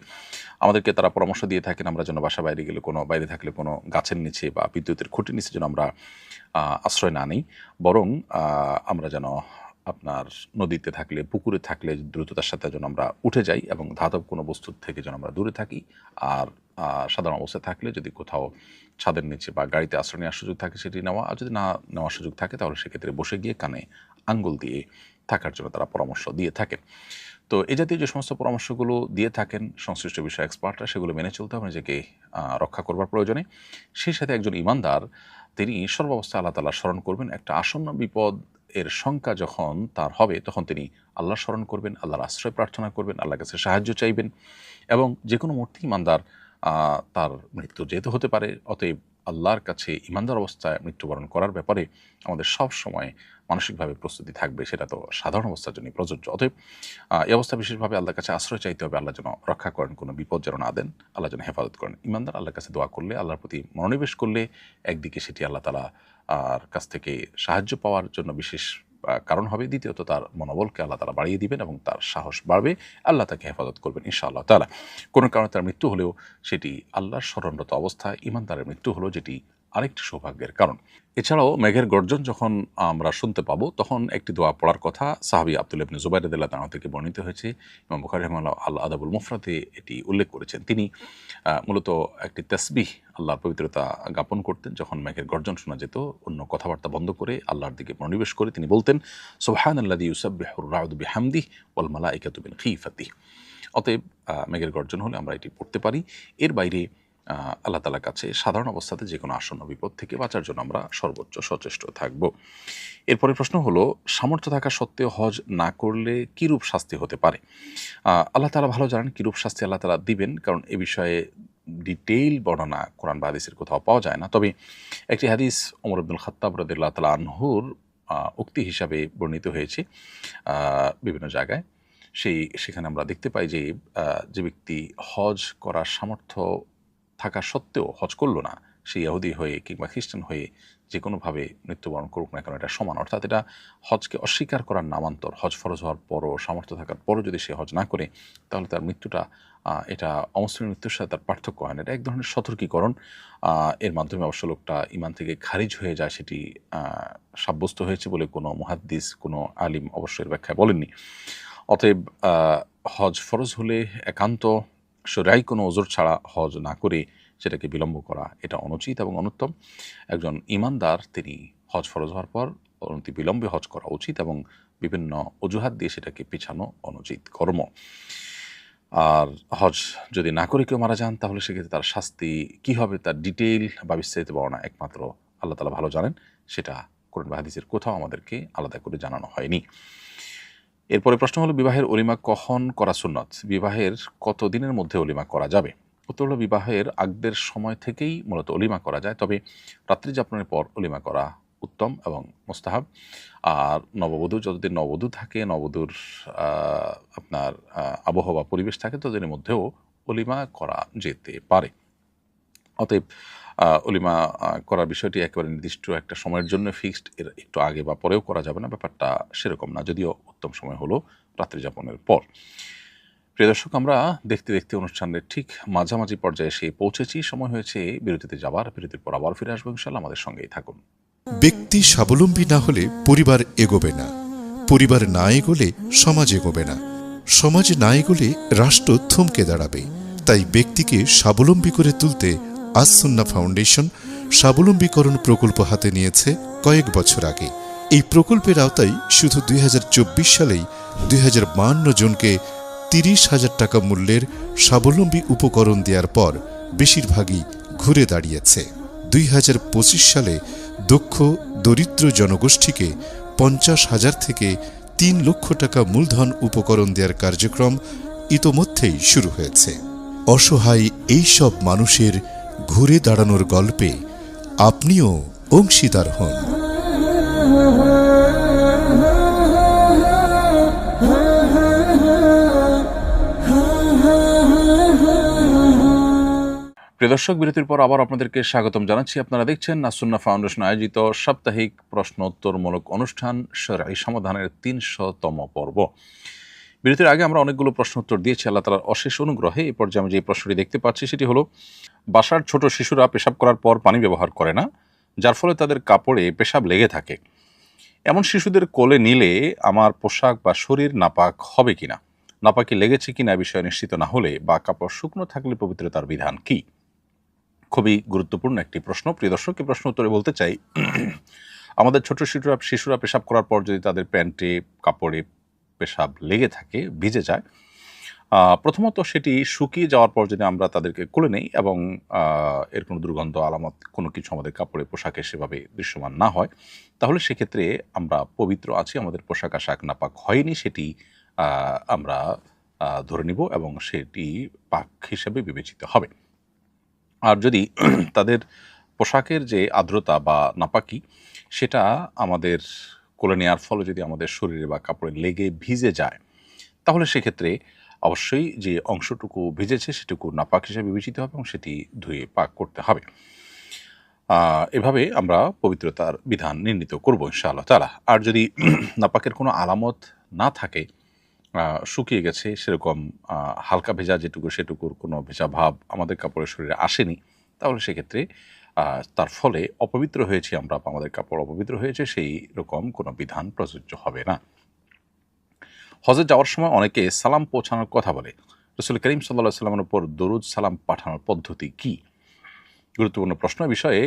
আমাদেরকে তারা পরামর্শ দিয়ে থাকেন, আমরা যেন বাসা বাইরে গেলে বাইরে থাকলে কোনো গাছের নিচে বা বিদ্যুতের খুঁটির নিচে যেন আমরা আশ্রয় না নিই, বরং আমরা যেন আপনার নদীতে থাকলে, পুকুরে থাকলে দ্রুততার সাথে যেন আমরা উঠে যাই এবং ধাতব কোনো বস্তুর থেকে যেন আমরা দূরে থাকি। আর সাধারণ অবস্থায় থাকলে যদি কোথাও ছাদের নিচে বা গাড়িতে আশ্রয় নেওয়ার সুযোগ থাকে সেটি নেওয়া, আর যদি না নেওয়ার সুযোগ থাকে তাহলে সেক্ষেত্রে বসে গিয়ে কানে আঙ্গুল দিয়ে থাকার জন্য তারা পরামর্শ দিয়ে থাকেন। তো এই জাতীয় যে সমস্ত পরামর্শগুলো দিয়ে থাকেন সংশ্লিষ্ট বিষয় এক্সপার্টরা, সেগুলো মেনে চলতে হবে নিজেকে রক্ষা করবার প্রয়োজনে। সেই সাথে একজন ইমানদার তিনি সর্বাবস্থায় আল্লাহ তাআলা স্মরণ করবেন। একটা আসন্ন বিপদ এর শঙ্কা যখন তার হবে, তখন তিনি আল্লাহর স্মরণ করবেন, আল্লাহর আশ্রয় প্রার্থনা করবেন, আল্লাহর কাছে সাহায্য চাইবেন, এবং যে কোনো মুহূর্তে ইমানদার তার মৃত্যু যেহেতু হতে পারে, অতএব আল্লাহর কাছে ইমানদার অবস্থায় মৃত্যুবরণ করার ব্যাপারে আমাদের সব সময় মানসিকভাবে প্রস্তুতি থাকবে। সেটা তো সাধারণ অবস্থার জন্যই প্রযোজ্য। অতএব এই অবস্থা বিশেষভাবে আল্লাহর কাছে আশ্রয় চাইতে হবে। আল্লাহ যেন রক্ষা করেন, কোনো বিপদ যেন না দেন, আল্লাহ যেন হেফাজত করেন। ইমানদার আল্লাহর কাছে দোয়া করলে, আল্লাহর প্রতি মনোনিবেশ করলে, একদিকে সেটি আল্লাহ তাআলা কাছ থেকে সাহায্য পাওয়ার জন্য বিশেষ কারণ হবে, দ্বিতীয়ত তার মনোবলকে আল্লাহ তাআলা বাড়িয়ে দিবেন এবং তার সাহস বাড়বে, আল্লাহ তাকে হেফাজত করবেন ইনশাআল্লাহ তাআলা। কোনো কারণে তার মৃত্যু হলেও সেটি আল্লাহর স্মরণরত অবস্থায় ইমানদারের মৃত্যু হলো, যেটি আরেকটি সৌভাগ্যের কারণ। এছাড়াও মেঘের গর্জন যখন আমরা শুনতে পাবো, তখন একটি দোয়া পড়ার কথা সাহাবী আব্দুল্লাহ ইবনে জুবাইর রাদিয়াল্লাহু তাআলা থেকে বর্ণিত হয়েছে। ইমাম বুখারী রাহিমাহুল্লাহ আল আদাবুল মুফরাদে এটি উল্লেখ করেছেন। তিনি মূলত একটি তাসবিহ, আল্লাহর পবিত্রতা জ্ঞাপন করতেন। যখন মেঘের গর্জন শোনা যেত, অন্য কথাবার্তা বন্ধ করে আল্লাহর দিকে মনোনিবেশ করে তিনি বলতেন, সুবহানাল্লাযী ইউসাব্বিহুর রা'দু বিহামদিহি ওয়াল মালায়েকাতু মিন খিফাতিহি। অতএব মেঘের গর্জন হলে আমরা এটি পড়তে পারি। এর বাইরে আল্লাহ তাআলার কাছে সাধারণ অবস্থাতে যে কোনো আসন্ন বিপদ থেকে বাঁচার জন্য আমরা সর্বোচ্চ সচেষ্ট থাকব। এরপরে প্রশ্ন হলো, সামর্থ্য থাকা সত্ত্বেও হজ না করলে কিরূপ শাস্তি হতে পারে? আল্লাহ তাআলা ভালো জানেন কিরূপ শাস্তি আল্লাহ তাআলা দিবেন, কারণ এ বিষয়ে ডিটেইল বর্ণনা কোরআন বা হাদিসের কোথাও পাওয়া যায় না। তবে একটি হাদিস ওমর ইবনুল খাত্তাব রাদিয়াল্লাহু তাআলা আনহুর উক্তি হিসাবে বর্ণিত হয়েছে বিভিন্ন জায়গায়। সেখানে আমরা দেখতে পাই যে যে ব্যক্তি হজ করার সামর্থ্য থাকা সত্ত্বেও হজ করল না, সে ইহুদি হয়ে কিংবা খ্রিস্টান হয়ে যে কোনোভাবে মৃত্যুবরণ করুক না কেন, এটা সমান। অর্থাৎ এটা হজকে অস্বীকার করার নামান্তর। হজ ফরজ হওয়ার পরও, সামর্থ্য থাকার পরও যদি সে হজ না করে, তাহলে তার মৃত্যুটা এটা অমুসলিম মৃত্যুর সাথে তার পার্থক্য হয় না। এটা এক ধরনের সতর্কীকরণ। এর মাধ্যমে অবশ্য লোকটা ইমান থেকে খারিজ হয়ে যায়, সেটি সাব্যস্ত হয়েছে বলে কোনো মুহাদ্দিস, কোনো আলিম অবশ্যই ব্যাখ্যায় বলেননি। অতএব হজ ফরজ হলে একান্ত শরঈ কোনো ওজর ছাড়া হজ না করে সেটাকে বিলম্ব করা, এটা অনুচিত এবং অনুত্তম। একজন ঈমানদার তিনি হজ ফরজ হওয়ার পর অনতি বিলম্বে হজ করা উচিত এবং বিভিন্ন অজুহাত দিয়ে সেটাকে পেছানো অনুচিত কর্ম। আর হজ যদি না করে কেউ মারা যান, তাহলে সেক্ষেত্রে তার শাস্তি কী হবে, তার ডিটেইল বা বিস্তারিত বর্ণনা একমাত্র আল্লাহ তাআলা ভালো জানেন। সেটা কোরআন বা হাদিসের কোথাও আমাদেরকে আলাদা করে জানানো হয়নি। এরপরে প্রশ্ন হলো, বিবাহের অলিমা কখন করা সুন্নত? বিবাহের কত দিনের মধ্যে অলিমা করা যাবে? উত্তর হলো, বিবাহের আগের সময় থেকেই মূলত অলিমা করা যায়, তবে রাত্রি যাপনের পর অলিমা করা উত্তম এবং মুস্তাহাব। আর নববধূ যতদিন নববধূ থাকে, নববধূর আপনার আবহাওয়া পরিবেশ থাকে, ততদিনের মধ্যেও অলিমা করা যেতে পারে। অতএব অলিমা করার বিষয়টি একেবারে নির্দিষ্ট একটা সময়ের জন্য ফিক্সড, এর একটু আগে বা পরেও করা যাবে না, ব্যাপারটা সেরকম না। যদিও উত্তম সময় হলো রাত্রি যাপনের পর। প্রিয় দর্শক, আমরা দেখতে দেখতে অনুষ্ঠানের ঠিক মাঝামাঝি পর্যায়ে এসে পৌঁছেছি। সময় হয়েছে বিরতিতে যাবার। বিরতির পর আবার ফিরে আসবো ইনশাআল্লাহ, আমাদের সঙ্গেই থাকুন। ব্যক্তি স্বাবলম্বী না হলে পরিবার এগোবে না। পরিবার না এগোলে সমাজ এগোবে না, সমাজ না এগোলে রাষ্ট্র থমকে দাঁড়াবে। তাই ব্যক্তিকে স্বাবলম্বী করে তুলতে আস সুন্নাহ ফাউন্ডেশন স্বাবলম্বীকরণ প্রকল্প হাতে নিয়েছে কয়েক বছর আগে। এই প্রকল্পের আওতায় শুধু 2024 সালেই 2052 জনকে 30,000 টাকা মূল্যের স্বাবলম্বী উপকরণ দেওয়ার পর বেশিরভাগই ঘুরে দাঁড়িয়েছে। 2025 সালে দক্ষ দরিদ্র জনগোষ্ঠীকে 50,000 থেকে 3 লক্ষ টাকা মূলধন উপকরণ দেওয়ার কার্যক্রম ইতোমধ্যেই শুরু হয়েছে। অসহায় এই সব মানুষের ঘুরে দাঁড়ানোর গল্পে আপনিও অংশীদার হন। প্রিয় দর্শক, বিরতির পর আবার আপনাদেরকে স্বাগতম জানাচ্ছি। আপনারা দেখছেন আস সুন্নাহ ফাউন্ডেশন আয়োজিত সাপ্তাহিক প্রশ্নোত্তরমূলক অনুষ্ঠান শরঈ সমাধানের 300তম পর্ব। বিরতির আগে আমরা অনেকগুলো প্রশ্ন উত্তর দিয়েছি। আল্লাহ তাআলার অশেষ অনুগ্রহে এই পর্যায়ে আমি যে প্রশ্নটি দেখতে পাচ্ছি সেটি হলো, বাসার ছোট শিশুরা পেশাব করার পর পানি ব্যবহার করে না, যার ফলে তাদের কাপড়ে পেশাব লেগে থাকে। এমন শিশুদের কোলে নিলে আমার পোশাক বা শরীর নাপাক হবে কিনা, নাপাকি লেগেছে কিনা বিষয়ে নিশ্চিত না হলে বা কাপড় শুকনো থাকলে পবিত্রতার বিধান কি? খুবই গুরুত্বপূর্ণ একটি প্রশ্ন। প্রিয় দর্শক, এই প্রশ্ন উত্তরে বলতে চাই, আমাদের ছোট শিশুরা পেশাব করার পর যদি তাদের প্যান্টে কাপড়ে পেশাব লেগে থাকে, ভিজে যায়, প্রথমত সেটি শুকিয়ে যাওয়ার পর যদি আমরা তাদেরকে কোলে নেই এবং এর কোনো দুর্গন্ধ আলামত কোনো কিছু আমাদের কাপড়ে পোশাকে সেভাবে দৃশ্যমান না হয়, তাহলে সেক্ষেত্রে আমরা পবিত্র আছি, আমাদের পোশাক আশাক নাপাক হয়নি, সেটি আমরা ধরে নিব এবং সেটি পাক হিসেবে বিবেচিত হবে। আর যদি তাদের পোশাকের যে আর্দ্রতা বা নাপাকি সেটা আমাদের কোলে নেওয়ার ফলে যদি আমাদের শরীরে বা কাপড়ে লেগে ভিজে যায়, তাহলে সেক্ষেত্রে অবশ্যই যে অংশটুকু ভিজেছে সেটুকু নাপাক হিসেবে বিবেচিত হবে এবং সেটি ধুয়ে পাক করতে হবে। এভাবে আমরা পবিত্রতার বিধান নির্ণীত করব ইনশাআল্লাহ তাআলা। আর যদি নাপাকের কোনো আলামত না থাকে, শুকিয়ে গেছে, সেরকম হালকা ভেজা যেটুকু সেটুকুর কোনো ভেজা ভাব আমাদের কাপড়ের শরীরে আসেনি, তাহলে সেক্ষেত্রে তার ফলে অপবিত্র হয়েছি আমরা, আমাদের কাপড় অপবিত্র হয়েছে, সেই রকম কোনো বিধান প্রযোজ্য হবে না। হজে যাওয়ার সময় অনেকে সালাম পৌঁছানোর কথা বলে, রাসূল করিম সাল্লাল্লাহু আলাইহি ওয়াসাল্লামের উপর দরুদ সালাম পাঠানোর পদ্ধতি কি? গুরুত্বপূর্ণ প্রশ্ন। বিষয়ে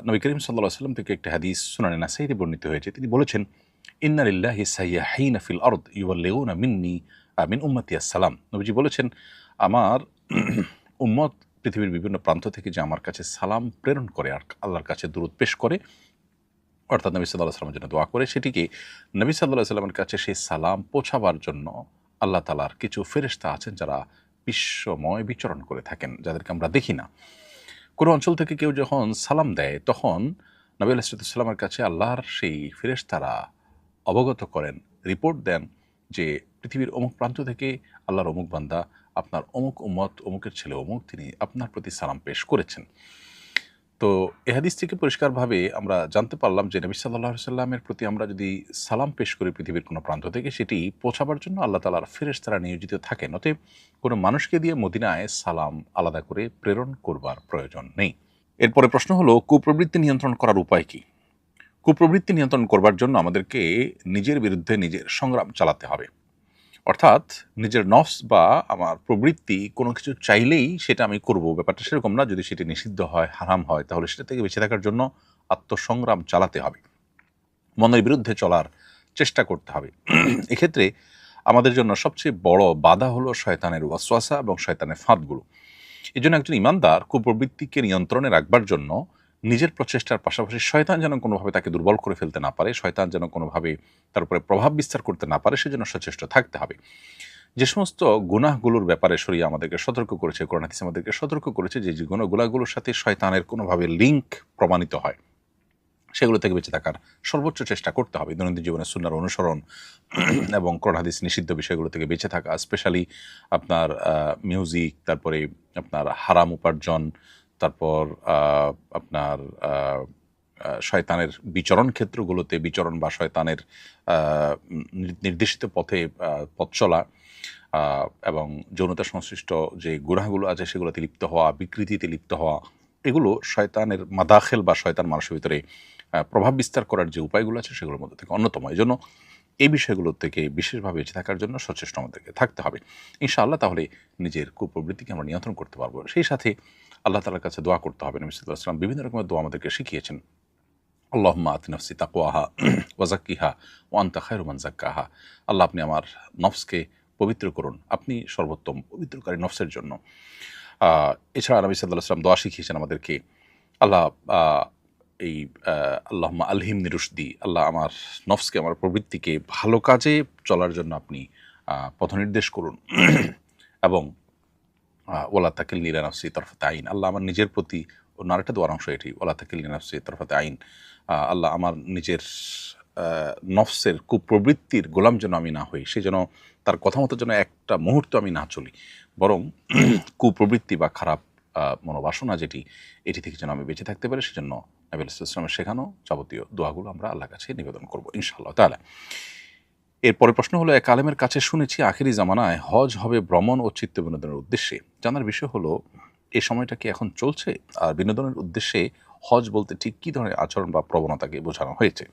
নবী করিম সাল্লাল্লাহু আলাইহি ওয়াসাল্লাম থেকে একটি হাদিস সুনানে নাসাইতে বর্ণিত হয়েছে। তিনি বলেছেন, ইন্না লিল্লাহি সাইয়াহিনা ফিল আরদ ইউবাল্লিগুনা মিন্নি মিন উম্মতি আসসালাম। নবীজি বলেছেন, আমার উম্মত পৃথিবীর বিভিন্ন প্রান্ত থেকে যে আমার কাছে সালাম প্রেরণ করে আর আল্লাহর কাছে দরুদ পেশ করে, অর্থাৎ নবী সাল্লাল্লাহু আলাইহি ওয়াসাল্লামের জন্য দোয়া করে, সেটিকে নবী সাল্লাল্লাহু আলাইহি ওয়াসাল্লামের কাছে সেই সালাম পৌঁছাবার জন্য আল্লাহ তাআলার কিছু ফেরেশতা আছেন যারা বিশ্বময় বিচরণ করে থাকেন, যাদেরকে আমরা দেখি না। কোনো অঞ্চল থেকে কেউ যখন সালাম দেয়, তখন নবী আলাইহিস সালামের কাছে আল্লাহর সেই ফেরেশতারা অবগত করেন, রিপোর্ট দেন যে পৃথিবীর অমুক প্রান্ত থেকে আল্লাহর অমুক বান্দা, আপনার অমুক উম্মত, অমুকের ছেলে অমুক, তিনি আপনার প্রতি সালাম পেশ করেছেন। তো এ হাদিস থেকে পরিষ্কারভাবে আমরা জানতে পারলাম যে নবী সাল্লাল্লাহু আলাইহি ওয়াসাল্লামের প্রতি আমরা যদি সালাম পেশ করি পৃথিবীর কোনো প্রান্ত থেকে, সেটি পৌঁছাবার জন্য আল্লাহ তাআলার ফেরেশতারা নিয়োজিত থাকেন। অতএব কোনো মানুষকে দিয়ে মদিনায় সালাম আলাদা করে প্রেরণ করবার প্রয়োজন নেই। এরপরে প্রশ্ন হলো, কুপ্রবৃত্তি নিয়ন্ত্রণ করার উপায় কি? কুপ্রবৃত্তি নিয়ন্ত্রণ করবার জন্য আমাদেরকে নিজের বিরুদ্ধে নিজের সংগ্রাম চালাতে হবে। অর্থাৎ নিজের নফস বা আমার প্রবৃত্তি কোনো কিছু চাইলেই সেটা আমি করব, ব্যাপারটা সেরকম না। যদি সেটি নিষিদ্ধ হয়, হারাম হয়, তাহলে সেটা থেকে বেঁচে থাকার জন্য আত্মসংগ্রাম চালাতে হবে, মনের বিরুদ্ধে চলার চেষ্টা করতে হবে। এক্ষেত্রে আমাদের জন্য সবচেয়ে বড় বাধা হলো শয়তানের ওয়াসওয়াসা এবং শয়তানের ফাঁদগুলো। এই জন্য একজন ইমানদার কুপ্রবৃত্তিকে নিয়ন্ত্রণে রাখবার জন্য নিজের প্রচেষ্টার পাশাপাশি শয়তান যেন কোনোভাবে তাকে দুর্বল করে ফেলতে না পারে, শয়তান যেন কোনোভাবে তার উপরে প্রভাব বিস্তার করতে না পারে, সেজন্য সচেষ্ট থাকতে হবে। যে সমস্ত গুনাহগুলোর ব্যাপারে শরীয়ত আমাদেরকে সতর্ক করেছে, কোরআন হাদিস আমাদেরকে সতর্ক করেছে, যে গুনাহগুলোর সাথে শয়তানের কোনোভাবে লিঙ্ক প্রমাণিত হয়, সেগুলো থেকে বেঁচে থাকার সর্বোচ্চ চেষ্টা করতে হবে। দৈনন্দিন জীবনে সুন্নাহর অনুসরণ এবং কোরআন হাদিস নিষিদ্ধ বিষয়গুলো থেকে বেঁচে থাকা, স্পেশালি আপনার মিউজিক, তারপরে আপনার হারাম উপার্জন, তারপর আপনার শয়তানের বিচরণ ক্ষেত্রগুলোতে বিচরণ বা শয়তানের নির্দেশিত পথে পথ চলা, এবং যৌনতা সংশ্লিষ্ট যে গুনাহগুলো আছে সেগুলোতে লিপ্ত হওয়া, বিকৃতিতে লিপ্ত হওয়া, এগুলো শয়তানের মাদাখেল বা শয়তান মানুষের ভিতরে প্রভাব বিস্তার করার যে উপায়গুলো আছে সেগুলোর মধ্যে থেকে অন্যতম। এই জন্য এই বিষয়গুলো থেকে বিশেষভাবে বেঁচে থাকার জন্য সচেষ্ট আমাদেরকে থাকতে হবে ইনশাআল্লাহ। তাহলে নিজের কুপ্রবৃত্তিকে আমরা নিয়ন্ত্রণ করতে পারবো। সেই সাথে আল্লাহ তাআলার কাছে দোয়া করতে হবে। নবী সাল্লাল্লাহু আলাইহি ওয়াসাল্লাম বিভিন্ন রকমের দোয়া আমাদেরকে শিখিয়েছেন। আল্লাহুম্মা আতি নাফসি তাকওয়াহা ওয়া যাক্কিহা ওয়া আনতা খায়রু মান যাক্কাহা। আল্লাহ, আপনি আমার নফসকে পবিত্র করুন, আপনি সর্বোত্তম পবিত্রকারী নফসের জন্য। এছাড়া নবী সাল্লাল্লাহু আলাইহি ওয়াসাল্লাম দোয়া শিখিয়েছেন আমাদেরকে, আল্লাহ এই আল্লাহুম্মা আলহিমনি রুশদি, আল্লাহ আমার নফসকে, আমার প্রবৃত্তিকে ভালো কাজে চলার জন্য আপনি পথনির্দেশ করুন। এবং ওয়ালা তাকিলনি ইলা নাফসি তরফাতা আইন, আল্লাহ আমার নিজের প্রতি, অন্য আরেকটা দোয়ার অংশ এটি, ওয়ালা তাকিলনি নাফসি তরফাতা আইন, আল্লাহ আমার নিজের নফসের কুপ্রবৃত্তির গোলাম যেন আমি না হই, সে যেন তার কথা মতো যেন একটা মুহূর্ত আমি না চলি, বরং কুপ্রবৃত্তি বা খারাপ মনোবাসনা যেটি, এটি থেকে যেন আমি বেঁচে থাকতে পারি। সেজন্য নবী আলাইহিস সালামের শেখানো যাবতীয় দোয়াগুলো আমরা আল্লাহর কাছে নিবেদন করবো ইনশাআল্লাহ তাআলা। এরপরে প্রশ্ন হলো, এক আলেমের কাছে শুনেছি আখিরি জামানায় হজ হবে ভ্রমণ ও চিত্ত বিনোদনের উদ্দেশ্যে। জানার বিষয় হলো, এই সময়টা কি এখন চলছে? আর বিনোদনের উদ্দেশ্যে হজ বলতে ঠিক কী ধরনের আচরণ বা প্রবণতাকে বোঝানো হয়েছে?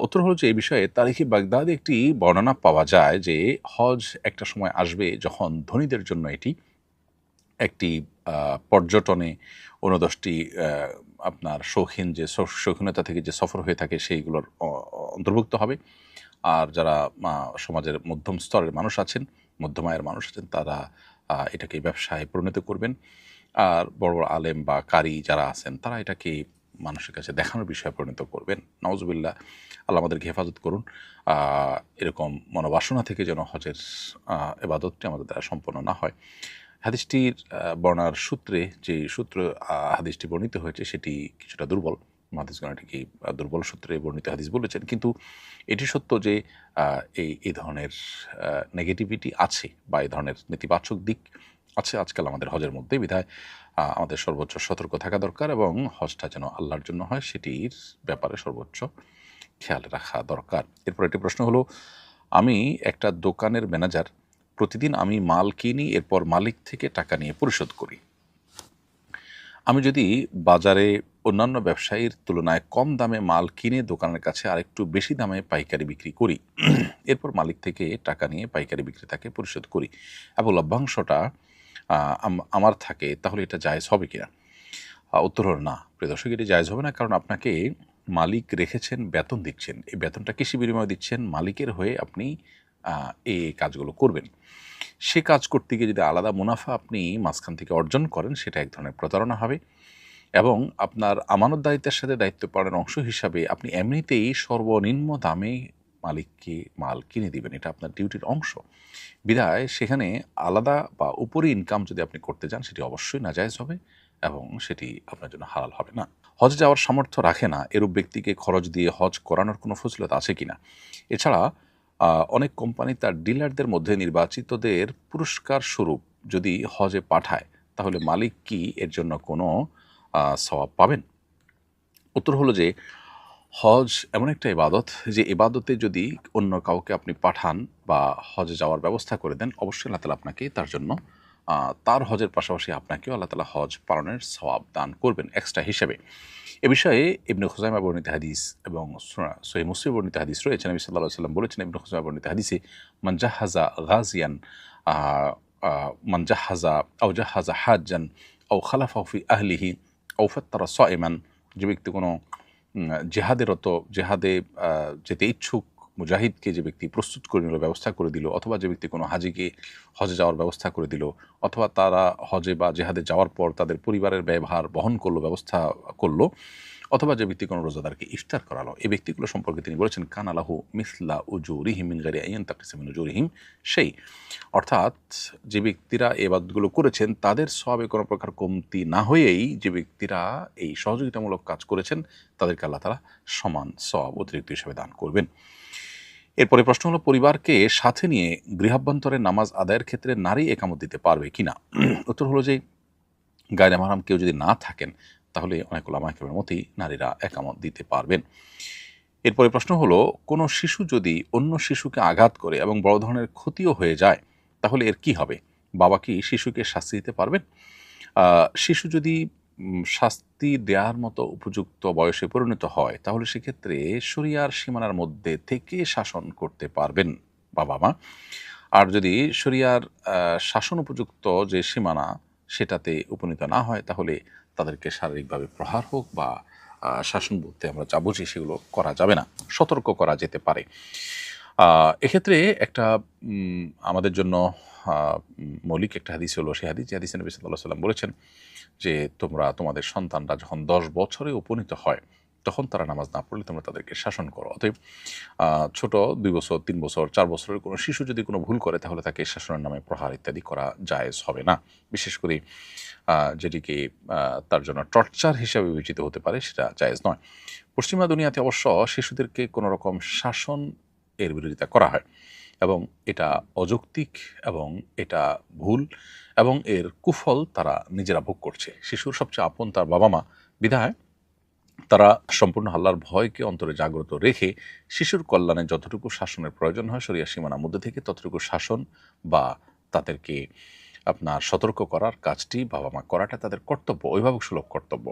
উত্তর হলো যে, এই বিষয়ে তারিখে বাগদাদে একটি বর্ণনা পাওয়া যায় যে হজ একটা সময় আসবে যখন ধনীদের জন্য এটি একটি পর্যটনে অনুদশটি আপনার শৌখিন যে শৌখিনতা থেকে যে সফর হয়ে থাকে সেইগুলোর অন্তর্ভুক্ত হবে। আর যারা সমাজের মধ্যম স্তরের মানুষ আছেন, মধ্যম আয়ের মানুষ আছেন, তারা এটাকে ব্যবসায় পরিণত করবেন। আর বড় বড় আলেম বা কারি যারা আছেন, তারা এটাকে মানুষের কাছে দেখানোর বিষয়ে পরিণত করবেন। নাউজুবিল্লাহ, আল্লাহ আমাদেরকে হেফাজত করুন। এরকম মনোবাসনা থেকে যেন হজের ইবাদতটি আমাদের দ্বারা সম্পন্ন না হয়। হাদিসটির বর্ণার সূত্রে, যে সূত্র হাদিসটি বর্ণিত হয়েছে সেটি কিছুটা দুর্বল। মুহাদ্দিসগণ এটিকে দুর্বল সূত্রে বর্ণিত হাদিস বলেছেন, কিন্তু এটি সত্য যে এই ধরনের নেগেটিভিটি আছে বা এই ধরনের নেতিবাচক দিক আছে আজকাল আমাদের হজের মধ্যে। বিধায় আমাদের সর্বোচ্চ সতর্ক থাকা দরকার এবং হজটা যেন আল্লাহর জন্য হয় সেটির ব্যাপারে সর্বোচ্চ খেয়াল রাখা দরকার। এরপর একটি প্রশ্ন হলো, আমি একটা দোকানের ম্যানেজার, প্রতিদিন আমি মাল কিনি, এরপর মালিক থেকে টাকা নিয়ে পরিশোধ করি। আমি যদি বাজারে অন্যান্য ব্যবসায়ীর তুলনায় কম দামে মাল কিনে দোকানের কাছে আরেকটু বেশি দামে পাইকারি বিক্রি করি, এরপর মালিক থেকে টাকা নিয়ে পাইকারি বিক্রেতাকে পরিশোধ করি এবং লভ্যাংশটা আমার থাকে, তাহলে এটা জায়েজ হবে কিনা? উত্তর হলো না প্রিয় দর্শক, এটি জায়েজ হবে না। কারণ আপনাকে মালিক রেখেছেন, বেতন দিচ্ছেন, এই বেতনটা কৃষি বিনিময়ে দিচ্ছেন, মালিকের হয়ে আপনি এই কাজগুলো করবেন। সে কাজ করতে গিয়ে যদি আলাদা মুনাফা আপনি মাঝখান থেকে অর্জন করেন, সেটা এক ধরনের প্রতারণা হবে। এবং আপনার আমানতদারিত্বের সাথে দায়িত্ব পালনের অংশ হিসাবে আপনি এমনিতেই সর্বনিম্ন দামে মালিককে মাল কিনে দিবেন, এটা আপনার ডিউটির অংশ। বিধায় সেখানে আলাদা বা উপরি ইনকাম যদি আপনি করতে যান, সেটি অবশ্যই নাজায়েজ হবে এবং সেটি আপনার জন্য হালাল হবে না। হজ যাওয়ার সামর্থ্য রাখে না এরূপ ব্যক্তিকে খরচ দিয়ে হজ করানোর কোনো ফজিলত আছে কিনা? এছাড়া অনেক কোম্পানি তার ডিলারদের মধ্যে নির্বাচিতদের পুরস্কার স্বরূপ যদি হজে পাঠায়, তাহলে মালিক কি এর জন্য কোনো সওয়াব পাবেন? উত্তর হলো যে, হজ এমন একটা ইবাদত, যে ইবাদতে যদি অন্য কাউকে আপনি পাঠান বা হজে যাওয়ার ব্যবস্থা করে দেন, অবশ্যই আল্লাহ তাআলা আপনাকে তার জন্য তার হজের পাশাপাশি আপনাকেও আল্লাহ তাআলা হজ পালনের সওয়াব দান করবেন এক্সট্রা হিসেবে। এ বিষয়ে ইবনে খুজাইমা বর্ণিত হাদিস এবং সহিহ মুসলিম বর্ণিত হাদিস রয়েছে। নবী সাল্লাল্লাহু আলাইহি ওয়াসাল্লাম বলেছেন, ইবনে খুজাইমা বর্ণিত হাদিসে, মান জাহাজা গাজিয়ান মান জাহাজা আও জাহাজা হাজ্জান আও খালাফাহু ফি আহলিহি আও ফাত্তারা সাইমান, যে ব্যক্তি কোনো জেহাদে যেতে ইচ্ছুক মুজাহিদকে যে ব্যক্তি প্রস্তুত করে নিল, ব্যবস্থা করে দিল, অথবা যে ব্যক্তি কোনো হাজিকে হজে যাওয়ার ব্যবস্থা করে দিল, অথবা তারা হজে বা জেহাদে যাওয়ার পর তাদের পরিবারের ব্যয়ভার বহন করলো, ব্যবস্থা করলো, অথবা যে ব্যক্তি কোনো রোজাদারকে ইফতার করালো, এই ব্যক্তিগুলো সম্পর্কে তিনি বলেছেন, কানা লাহু মিসলা উজুরিহিম মিন গায়রি আন ইয়ানতাকিসা মিন উজুরিহিম সেই। অর্থাৎ যে ব্যক্তিরা এই ইবাদতগুলো করেছেন, তাদের সওয়াবে কোনো প্রকার কমতি না হয়েই যে ব্যক্তিরা এই সহযোগিতামূলক কাজ করেছেন, তাদেরকে আল্লাহ তাআলা সমান সওয়াব অতিরিক্ত হিসেবে দান করবেন। এরপরে প্রশ্ন হলো, পরিবারকে সাথে নিয়ে গৃহাভ্যন্তরে নামাজ আদায়ের ক্ষেত্রে নারী একামত দিতে পারবে কিনা? উত্তর হলো যে, গায়রে মাহরাম কেউ যদি না থাকেন, তাহলে অনেক উলামা কেরামের মতেই নারীরা একামত দিতে পারবেন। এরপরে প্রশ্ন হলো, কোনো শিশু যদি অন্য শিশুকে আঘাত করে এবং বড় ধরনের ক্ষতিও হয়ে যায়, তাহলে এর কি হবে? বাবা কি শিশুকে শাস্তি দিতে পারবেন? শিশু যদি শাস্তি দেওয়ার মতো উপযুক্ত বয়সে পরিণত হয়, তাহলে সেক্ষেত্রে শরিয়ার সীমানার মধ্যে থেকে শাসন করতে পারবেন বাবা মা। আর যদি শরিয়ার শাসন উপযুক্ত যে সীমানা সেটাতে উপনীত না হয়, তাহলে তাদেরকে শারীরিকভাবে প্রহার হোক বা শাসন বলতে আমরা যা বুঝি সেগুলো করা যাবে না, সতর্ক করা যেতে পারে। এক্ষেত্রে একটা আমাদের জন্য মৌলিক একটা হাদিস হলো সেই হাদিস, যে হাদিসে নবী সাল্লাল্লাহু আলাইহি ওয়াসাল্লাম বলেছেন যে তোমরা তোমাদের সন্তানরা যখন 10 বছরে উপনীত হয় তখন তারা নামাজ না পড়লে তোমরা তাদেরকে শাসন করো। অতএব ছোট 2 বছর 3 বছর 4 বছরের কোনো শিশু যদি কোনো ভুল করে তাহলে তাকে শাসনের নামে প্রহার ইত্যাদি করা জায়েজ হবে না। বিশেষ করে যেটিকে তার জন্য টর্চার হিসাবে বিবেচিত হতে পারে সেটা জায়েজ নয়। পশ্চিমা দুনিয়াতে অবশ্য শিশুদেরকে কোনো রকম শাসন এর বিরোধিতা করা হয় এবং এটা অযৌক্তিক এবং এটা ভুল এবং এর কুফল তারা নিজেরা ভোগ করছে। শিশুর সবচেয়ে আপন তার বাবা মা, বিধায় তারা সম্পূর্ণ আল্লাহর ভয়কে অন্তরে জাগ্রত রেখে শিশুর কল্যাণে যতটুকু শাসনের প্রয়োজন হয় শরিয়া সীমানার মধ্যে থেকে ততটুকু শাসন বা তাদেরকে আপনার সতর্ক করার কাজটি বাবা মা করাটা তাদের কর্তব্য, অভিভাবক সুলভ কর্তব্য।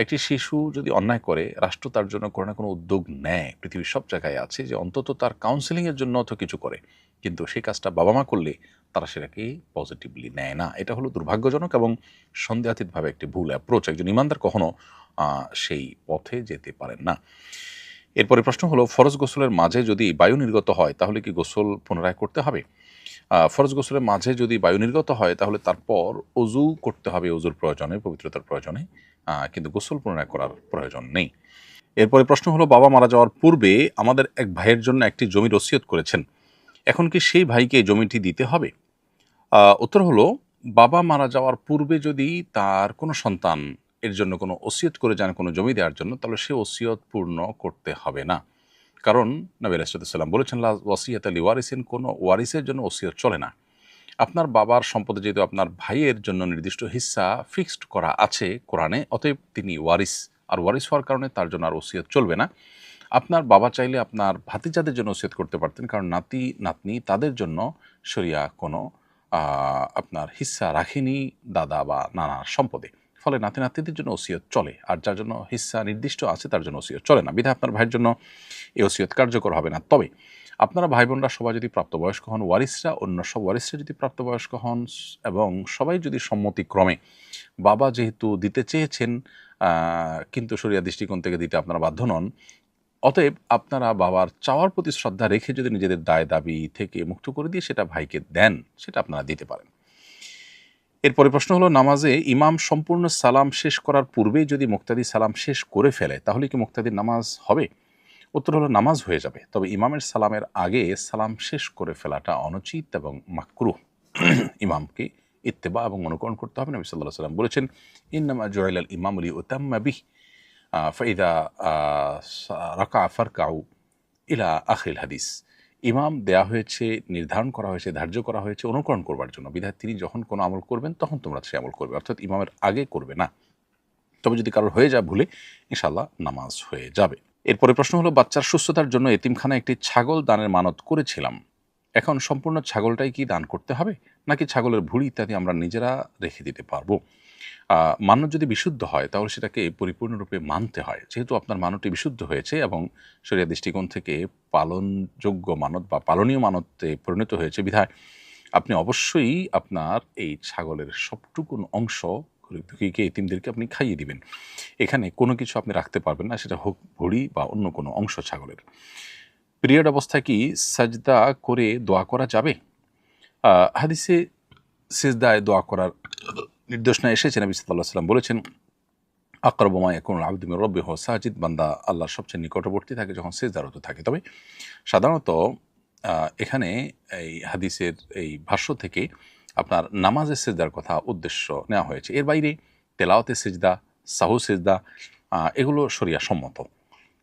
একটি শিশু যদি অন্যায় করে রাষ্ট্র তার জন্য কোনো না কোনো উদ্যোগ নেয়, পৃথিবীর সব জায়গায় আছে যে অন্তত তার কাউন্সেলিংয়ের জন্য তো কিছু করে, কিন্তু সেই কাজটা বাবা মা করলে তারা সেটাকে পজিটিভলি নেয় না। এটা হলো দুর্ভাগ্যজনক এবং সন্দেহাতীতভাবে একটি ভুল অ্যাপ্রোচ। একজন ইমানদার কখনো সেই পথে যেতে পারেন না। এরপরে প্রশ্ন হলো, ফরজ গোসলের মাঝে যদি বায়ু নির্গত হয় তাহলে কি গোসল পুনরায় করতে হবে? ফরজ গোসলের মাঝে যদি বায়ু নির্গত হয় তাহলে তারপর অজু করতে হবে, অজুর প্রয়োজনে, পবিত্রতার প্রয়োজনে, কিন্তু গোসল পুনরায় করার প্রয়োজন নেই। এরপরে প্রশ্ন হলো, বাবা মারা যাওয়ার পূর্বে আমাদের এক ভাইয়ের জন্য একটি জমির ওসিয়ত করেছেন, এখন কি সেই ভাইকে জমিটি দিতে হবে? উত্তর হলো, বাবা মারা যাওয়ার পূর্বে যদি তার কোনো সন্তান এর জন্য কোনো ওসিয়ত করে যান কোনো জমি দেওয়ার জন্য, তাহলে সে ওসিয়ত পূর্ণ করতে হবে না। কারণ নবী আলাইহিস সালাম বলেছেন, লা ওয়াসিয়াতা লিওয়ারিসিন, কোনো ওয়ারিসের জন্য ওসিয়ত চলে না। আপনার বাবার সম্পদে যেহেতু আপনার ভাইয়ের জন্য নির্দিষ্ট হিস্সা ফিক্সড করা আছে কোরআনে, অতএব তিনি ওয়ারিস, আর ওয়ারিস হওয়ার কারণে তার জন্য আর ওসিয়ত চলবে না। আপনার বাবা চাইলে আপনার ভাতিজাদের জন্য ওসিয়ত করতে পারতেন, কারণ নাতি নাতনি তাদের জন্য শরিয়া কোনো আপনার হিস্সা রাখেনি দাদা বা নানার সম্পদে, ফলে নাতি নাতনিদের জন্য ওসিয়ত চলে, আর যার জন্য হিস্সা নির্দিষ্ট আছে তার জন্য ওসিয়ত চলে না। বিধায় আপনার ভাইয়ের জন্য এই ওসিয়ত কার্যকর হবে না। তবে আপনারা ভাই বোনরা সবাই যদি প্রাপ্তবয়স্ক হন, ওয়ারিসরা, অন্য সব ওয়ারিসরা যদি প্রাপ্তবয়স্ক হন এবং সবাই যদি সম্মতিক্রমে, বাবা যেহেতু দিতে চেয়েছেন কিন্তু শরিয়া দৃষ্টিকোণ থেকে দিতে আপনারা বাধ্য নন, অতএব আপনারা বাবার চাওয়ার প্রতি শ্রদ্ধা রেখে যদি নিজেদের দায় দাবি থেকে মুক্ত করে দিয়ে সেটা ভাইকে দেন, সেটা আপনারা দিতে পারেন। এরপরে প্রশ্ন হলো, নামাজে ইমাম সম্পূর্ণ সালাম শেষ করার পূর্বেই যদি মুক্তাদি সালাম শেষ করে ফেলে তাহলে কি মুক্তাদির নামাজ হবে? উত্তর হলো, নামাজ হয়ে যাবে, তবে ইমামের সালামের আগে সালাম শেষ করে ফেলাটা অনুচিত এবং মাকরুহ। ইমামকে ইত্তেবা এবং অনুকরণ করতে হবে। নবী সাল্লাল্লাহু আলাইহি ওয়াসাল্লাম বলেছেন, ইন্নামা জুইলাল ইমামু লিউতাম্মা বিহি ফাইদা রাকা ফারকাউ ইলা আখিল হাদিস। ইমাম দেয়া হয়েছে, নির্ধারণ করা হয়েছে, ধার্য করা হয়েছে অনুকরণ করবার জন্য, বিধায় তিনি যখন কোনো আমল করবেন তখন তোমরা সে আমল করবে, অর্থাৎ ইমামের আগে করবে না। তবে যদি কারোর হয়ে যায় ভুলে, ইনশাআল্লাহ নামাজ হয়ে যাবে। এরপরে প্রশ্ন হলো, বাচ্চার সুস্থতার জন্য এতিমখানায় একটি ছাগল দানের মানত করেছিলাম, এখন সম্পূর্ণ ছাগলটাই কি দান করতে হবে, নাকি ছাগলের ভুঁড়ি ইত্যাদি আমরা নিজেরা রেখে দিতে পারবো? মানত যদি বিশুদ্ধ হয় তাহলে সেটাকে পরিপূর্ণরূপে মানতে হয়। যেহেতু আপনার মানতটি বিশুদ্ধ হয়েছে এবং শরিয়া দৃষ্টিকোণ থেকে পালনযোগ্য মানত বা পালনীয় মানতে পরিণত হয়েছে, বিধায় আপনি অবশ্যই আপনার এই ছাগলের সবটুকুন অংশ গরিব-দুঃখীকে, এতিমদেরকে আপনি খাইয়ে দিবেন। এখানে কোনো কিছু আপনি রাখতে পারবেন না, সেটা হোক ভুঁড়ি বা অন্য কোনো অংশ ছাগলের। পিরিয়ড অবস্থায় কি সাজদা করে দোয়া করা যাবে? হাদিসে সিজদায় দোয়া করার নির্দেশনা এসেছে। নবী সাল্লাল্লাহু আলাইহি ওয়াসাল্লাম বলেছেন, আকরাবু মা ইয়াকুনুল আবদু মির রাব্বিহি সাজিদ, বান্দা আল্লাহর সবচেয়ে নিকটবর্তী থাকে যখন সিজদারত থাকে। তবে সাধারণত এখানে এই হাদিসের এই ভাষ্য থেকে আপনার নামাজের সিজদার কথা উদ্দেশ্য নেওয়া হয়েছে। এর বাইরে তেলাওয়াতের সিজদা, সাহু সিজদা, এগুলো শরিয়া সম্মত।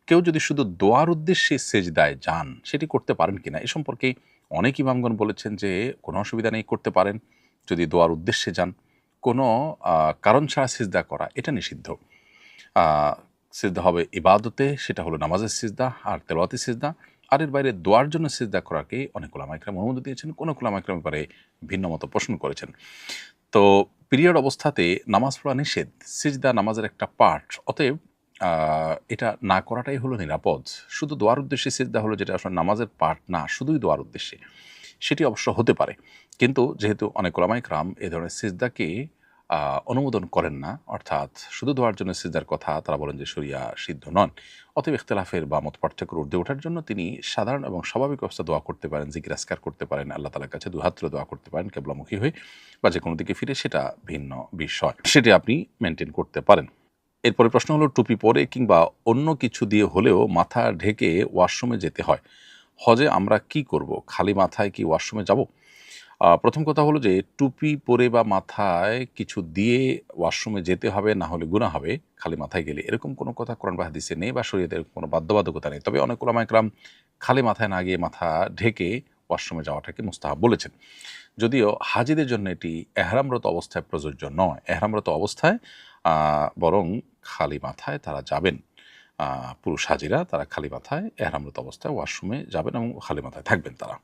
কেউ যদি শুধু দোয়ার উদ্দেশ্যে সেজদায় যান সেটি করতে পারেন কিনা, এ সম্পর্কে অনেক ইমামগণ বলেছেন যে কোনো অসুবিধা নেই, করতে পারেন যদি দোয়ার উদ্দেশ্যে যান। কোনো কারণ ছাড়া সিজদা করা এটা নিষিদ্ধ। সিজদা হবে ইবাদতে, সেটা হলো নামাজের সিজদা আর তেলাওয়াতের সিজদা। আর এর বাইরে দোয়ার জন্য সিজদা করাকে অনেক উলামা ইকরাম অনুমতি দিয়েছেন, কোনো উলামা ইকরাম ব্যাপারে ভিন্ন মত পোষণ করেছেন। তো পিরিয়ড অবস্থাতে নামাজ পড়া নিষেধ, সিজদা নামাজের একটা পার্ট, অতএব এটা না করাটাই হলো নিরাপদ। শুধু দোয়ার উদ্দেশ্যে সিজদা হলো যেটা আসলে নামাজের পার্ট না, শুধুই দোয়ার উদ্দেশ্যে, সেটি অবশ্য হতে পারে। কিন্তু যেহেতু অনেক ওলামায়ে কেরাম এ ধরনের সিজদাকে অনুমোদন করেন না, অর্থাৎ শুধু দোয়ার জন্য সিজদার কথা তারা বলেন যে শরিয়া সিদ্ধ নন, অতএব ইখতিলাফের বা মত পার্থক্যের ঊর্ধ্বে ওঠার জন্য তিনি সাধারণ এবং স্বাভাবিক অবস্থা দোয়া করতে পারেন, জিকির আজকার করতে পারেন, আল্লাহ তাআলার কাছে দুহাত তুলে দোয়া করতে পারেন কিবলামুখী হয়ে বা যে কোনো দিকে ফিরে, সেটা ভিন্ন বিষয়, সেটি আপনি মেনটেন করতে পারেন। এরপরে প্রশ্ন হলো, টুপি পরে কিংবা অন্য কিছু দিয়ে হলেও মাথা ঢেকে ওয়াশরুমে যেতে হয়, হজে আমরা কি করব? খালি মাথায় কি ওয়াশরুমে যাব? প্রথম কথা হলো যে টুপি পরে বা মাথায় কিছু দিয়ে ওয়াশরুমে যেতে হবে, না হলে গুনাহ হবে খালি মাথায় গেলে, এরকম কোনো কথা কোরআন বা হাদিসে নেই বা শরীয়তের কোনো বাধ্যবাধকতা নেই। তবে অনেক উলামায়ে কেরাম খালি মাথায় না গিয়ে মাথা ঢেকে ওয়াশরুমে যাওয়াটাকে মুস্তাহাব বলেছেন। যদিও হাজিদের জন্য এটি এহরামরত অবস্থায় প্রযোজ্য নয়। এহরামরত অবস্থায় বরং খালি মাথায় তারা যাবেন। পুরুষ হাজিরা তারা খালি মাথায় এহরামরত অবস্থায় ওয়াশরুমে যাবেন এবং খালি মাথায় থাকবেন তারা।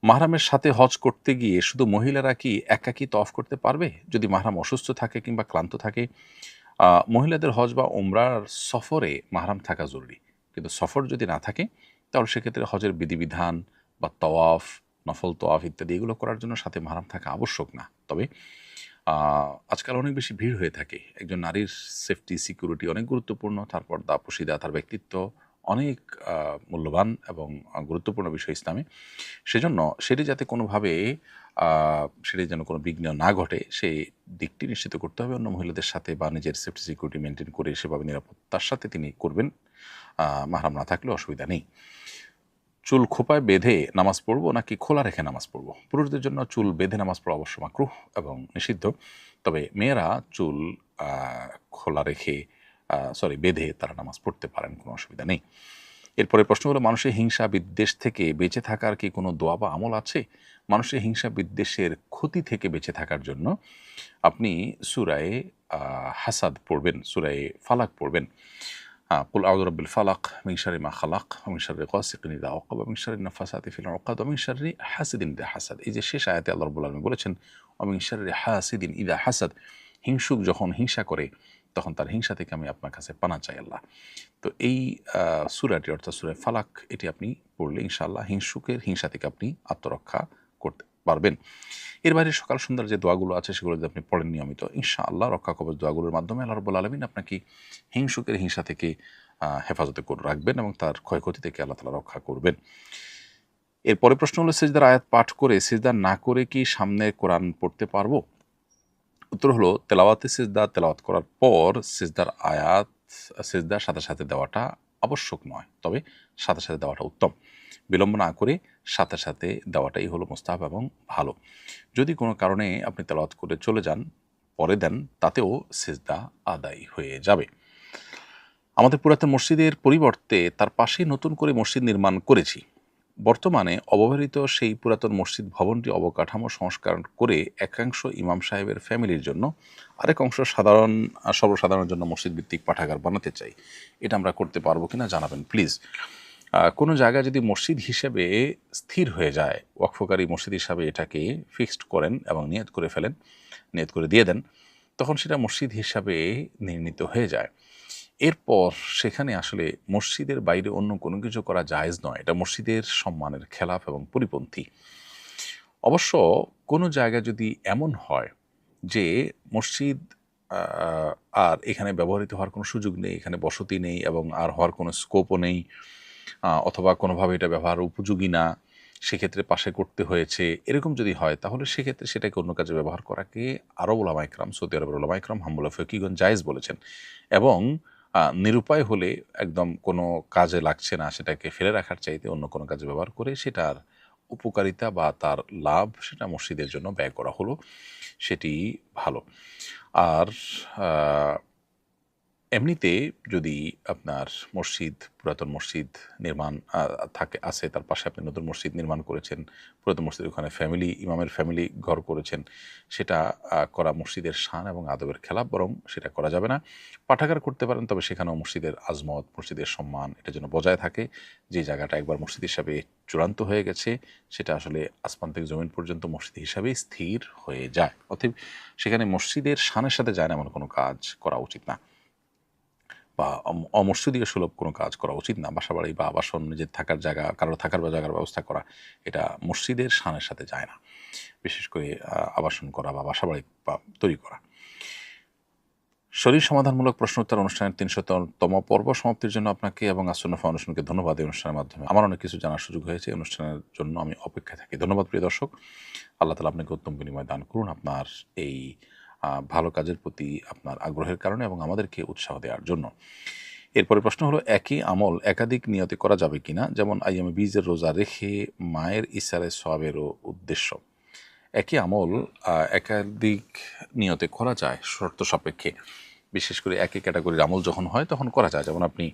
মাহরামের সাথে হজ করতে গিয়ে শুধু মহিলারা কি একাকী তওয়াফ করতে পারবে? যদি মাহরাম অসুস্থ থাকে কিংবা ক্লান্ত থাকে? মহিলাদের হজ বা উমরার সফরে মাহরাম থাকা জরুরি। কিন্তু সফর যদি না থাকে তাহলে সেক্ষেত্রে হজের বিধিবিধান বা তওয়াফ, নফল তওয়াফ ইত্যাদি এগুলো করার জন্য সাথে মাহরাম থাকা আবশ্যক না। তবে আজকাল অনেক বেশি ভিড় হয়ে থাকে। একজন নারীর সেফটি, সিকিউরিটি অনেক গুরুত্বপূর্ণ। তার পর্দা, পশিদা, তার ব্যক্তিত্ব অনেক মূল্যবান এবং গুরুত্বপূর্ণ বিষয় ইসলামে। সেজন্য সেটি যাতে কোনোভাবে সেটি যেন কোনো বিঘ্ন না ঘটে, সেই দিকটি নিশ্চিত করতে হবে অন্য মহিলাদের সাথে, বা নিজের সেফটি সিকিউরিটি মেনটেন করে সেভাবে নিরাপত্তার সাথে তিনি করবেন। মাহরাম না থাকলে অসুবিধা নেই। চুল খোঁপায় বেঁধে নামাজ পড়বো নাকি খোলা রেখে নামাজ পড়বো? পুরুষদের জন্য চুল বেঁধে নামাজ পড়া অবশ্য মাকরুহ এবং নিষিদ্ধ। তবে মেয়েরা চুল খোলা রেখে বেঁধে তারা নামাজ পড়তে পারেন, কোনো অসুবিধা নেই। এরপরে প্রশ্ন হলো, মানুষের হিংসা বিদ্বেষ থেকে বেঁচে থাকার কি কোনো দোয়া বা আমল আছে? মানুষের হিংসা বিদ্বেষের ক্ষতি থেকে বেঁচে থাকার জন্য আপনি সূরায়ে হাসাদ পড়বেন, সূরায়ে ফালাক পড়বেন। কুল আউযু বিরাব্বিল ফালাক মিন শাররি মা খালাক ওয়া মিন শাররি গাসিকিন ইযা ওয়াকাব ওয়া মিন শাররি নাফাসাতি ফিল উকাদ ওয়া মিন শাররি হাসিদিন ইযা হাসাদ। এই যে শেষ আয়াতে আল্লাহ রাব্বুল আলামিন বলেছেন ওয়া মিন শাররি হাসিদিন ইযা হাসাদ, হিংসুক যখন হিংসা করে তখন তার হিংসা থেকে আমি আপনার কাছে পানা চাই আল্লাহ। তো এই সূরাটি অর্থাৎ সূরা ফালাক, এটি আপনি পড়লে ইনশাআল্লাহ হিংসুকের হিংসা থেকে আপনি আত্মরক্ষা করতে পারবেন। এর বাইরে সকাল সন্ধ্যার যে দোয়াগুলো আছে সেগুলো যদি আপনি পড়েন নিয়মিত, ইনশাআল্লাহ রক্ষা কবচ দোয়াগুলোর মাধ্যমে আল্লাহ রাব্বুল আলামিন আপনাকে হিংসুকের হিংসা থেকে হেফাজতে করে রাখবেন এবং তার ক্ষয়ক্ষতি থেকে আল্লাহ তাআলা রক্ষা করবেন। এরপরে প্রশ্ন হলো, সিজদার আয়াত পাঠ করে সিজদা না করে কি সামনে কোরআন পড়তে পারবো? উত্তর হলো, তেলাওয়াতে সিজদা তেলাওয়াত করার পর সিজদার আয়াত সিজদার সাথে সাথে দেওয়াটা আবশ্যক নয়, তবে সাথে সাথে দেওয়াটা উত্তম। বিলম্ব না করে সাথে সাথে দেওয়াটাই হলো মুস্তাহাব এবং ভালো। যদি কোনো কারণে আপনি তেলাওয়াত করে চলে যান, পরে দেন, তাতেও সিজদা আদায় হয়ে যাবে। আমাদের পুরাতন মসজিদের পরিবর্তে তার পাশেই নতুন করে মসজিদ নির্মাণ করেছি। বর্তমানে অব্যবহৃত সেই পুরাতন মসজিদ ভবনটি অবকাঠামো সংস্কার করে একাংশ ইমাম সাহেবের ফ্যামিলির জন্য, আরেক অংশ সর্বসাধারণের জন্য মসজিদ ভিত্তিক পাঠাগার বানাতে চাই। এটা আমরা করতে পারবো কিনা জানাবেন প্লিজ। কোনো জায়গায় যদি মসজিদ হিসেবে স্থির হয়ে যায়, ওয়াকফকারী মসজিদ হিসাবে এটাকে ফিক্সড করেন এবং নিয়ত করে ফেলেন, নিয়ত করে দিয়ে দেন, তখন সেটা মসজিদ হিসাবে নির্মিত হয়ে যায়। এরপর সেখানে আসলে মসজিদের বাইরে অন্য কোনো কিছু করা জায়েজ নয়। এটা মসজিদের সম্মানের খেলাফ এবং পরিপন্থী। অবশ্য কোনো জায়গায় যদি এমন হয় যে মসজিদ আর এখানে ব্যবহৃত হওয়ার কোনো সুযোগ নেই, এখানে বসতি নেই এবং আর হওয়ার কোনো স্কোপও নেই, অথবা কোনোভাবে এটা ব্যবহার উপযোগী না, সেক্ষেত্রে পাশে করতে হয়েছে, এরকম যদি হয় তাহলে সেক্ষেত্রে সেটাকে অন্য কাজে ব্যবহার করাকে আরব ওলামায়ে কেরাম, সৌদি আরবের ওলামায়ে কেরাম, হাম্বুল ফিকহিগণ জায়েজ বলেছেন। এবং নিরুপায় হলে, একদম কোনো কাজে লাগছে না, সেটাকে ফেলে রাখার চাইতে অন্য কোনো কাজে ব্যবহার করে সেটার উপকারিতা বা তার লাভ সেটা মসজিদের জন্য ব্যয় করা হলো, সেটি ভালো। আর এমনিতে যদি আপনার মসজিদ, পুরাতন মসজিদ নির্মাণ আছে, তার পাশে আপনি নতুন মসজিদ নির্মাণ করেছেন, পুরাতন মসজিদের ওখানে ইমামের ফ্যামিলি ঘর করেছেন, সেটা করা মসজিদের শান এবং আদবের খেলাফ, বরং সেটা করা যাবে না। পাঠাগার করতে পারেন, তবে সেখানেও মসজিদের আজমত, মসজিদের সম্মান এটা যেন বজায় থাকে। যে জায়গাটা একবার মসজিদ হিসাবে চূড়ান্ত হয়ে গেছে, সেটা আসলে আসমান থেকে জমিন পর্যন্ত মসজিদ হিসাবে স্থির হয়ে যায়। অতএব সেখানে মসজিদের শানের সাথে যায় না এমন কোনো কাজ করা উচিত না, বা অমসজিদীয় সুলভ কোনো কাজ করা উচিত না। বাসাবাড়ি বা আবাসন, নিজের থাকার জায়গা, কারোর থাকার বা জায়গার ব্যবস্থা করা, এটা মসজিদের শানের সাথে যায় না। বিশেষ করে আবাসন করা বা বাসাবাড়ি বা তৈরি করা। শরীর সমাধানমূলক প্রশ্ন উত্তর অনুষ্ঠানের ৩০০তম পর্ব সমাপ্তির জন্য আপনাকে এবং আসন্না ফাউন্ডেশনকে ধন্যবাদ। এই অনুষ্ঠানের মাধ্যমে আমার অনেক কিছু জানার সুযোগ হয়েছে। এই অনুষ্ঠানের জন্য আমি অপেক্ষায় থাকি। ধন্যবাদ প্রিয় দর্শক। আল্লাহ তাআলা আপনাকে উত্তম বিনিময় দান করুন আপনার এই ভালো কাজের প্রতি আপনার আগ্রহের কারণে এবং আমাদেরকে উৎসাহ দেওয়ার জন্য। এরপরে প্রশ্ন হলো, একই আমল একাধিক নিয়তে করা যাবে কিনা? যেমন আইয়ামে বীজের রোজা রেখে মায়ের ইসারে সওয়াবেরও উদ্দেশ্য। একই আমল একাধিক নিয়তে করা যায় শর্ত সাপেক্ষে। বিশেষ করে একই ক্যাটাগরির আমল যখন হয় তখন করা যায়। যেমন আপনি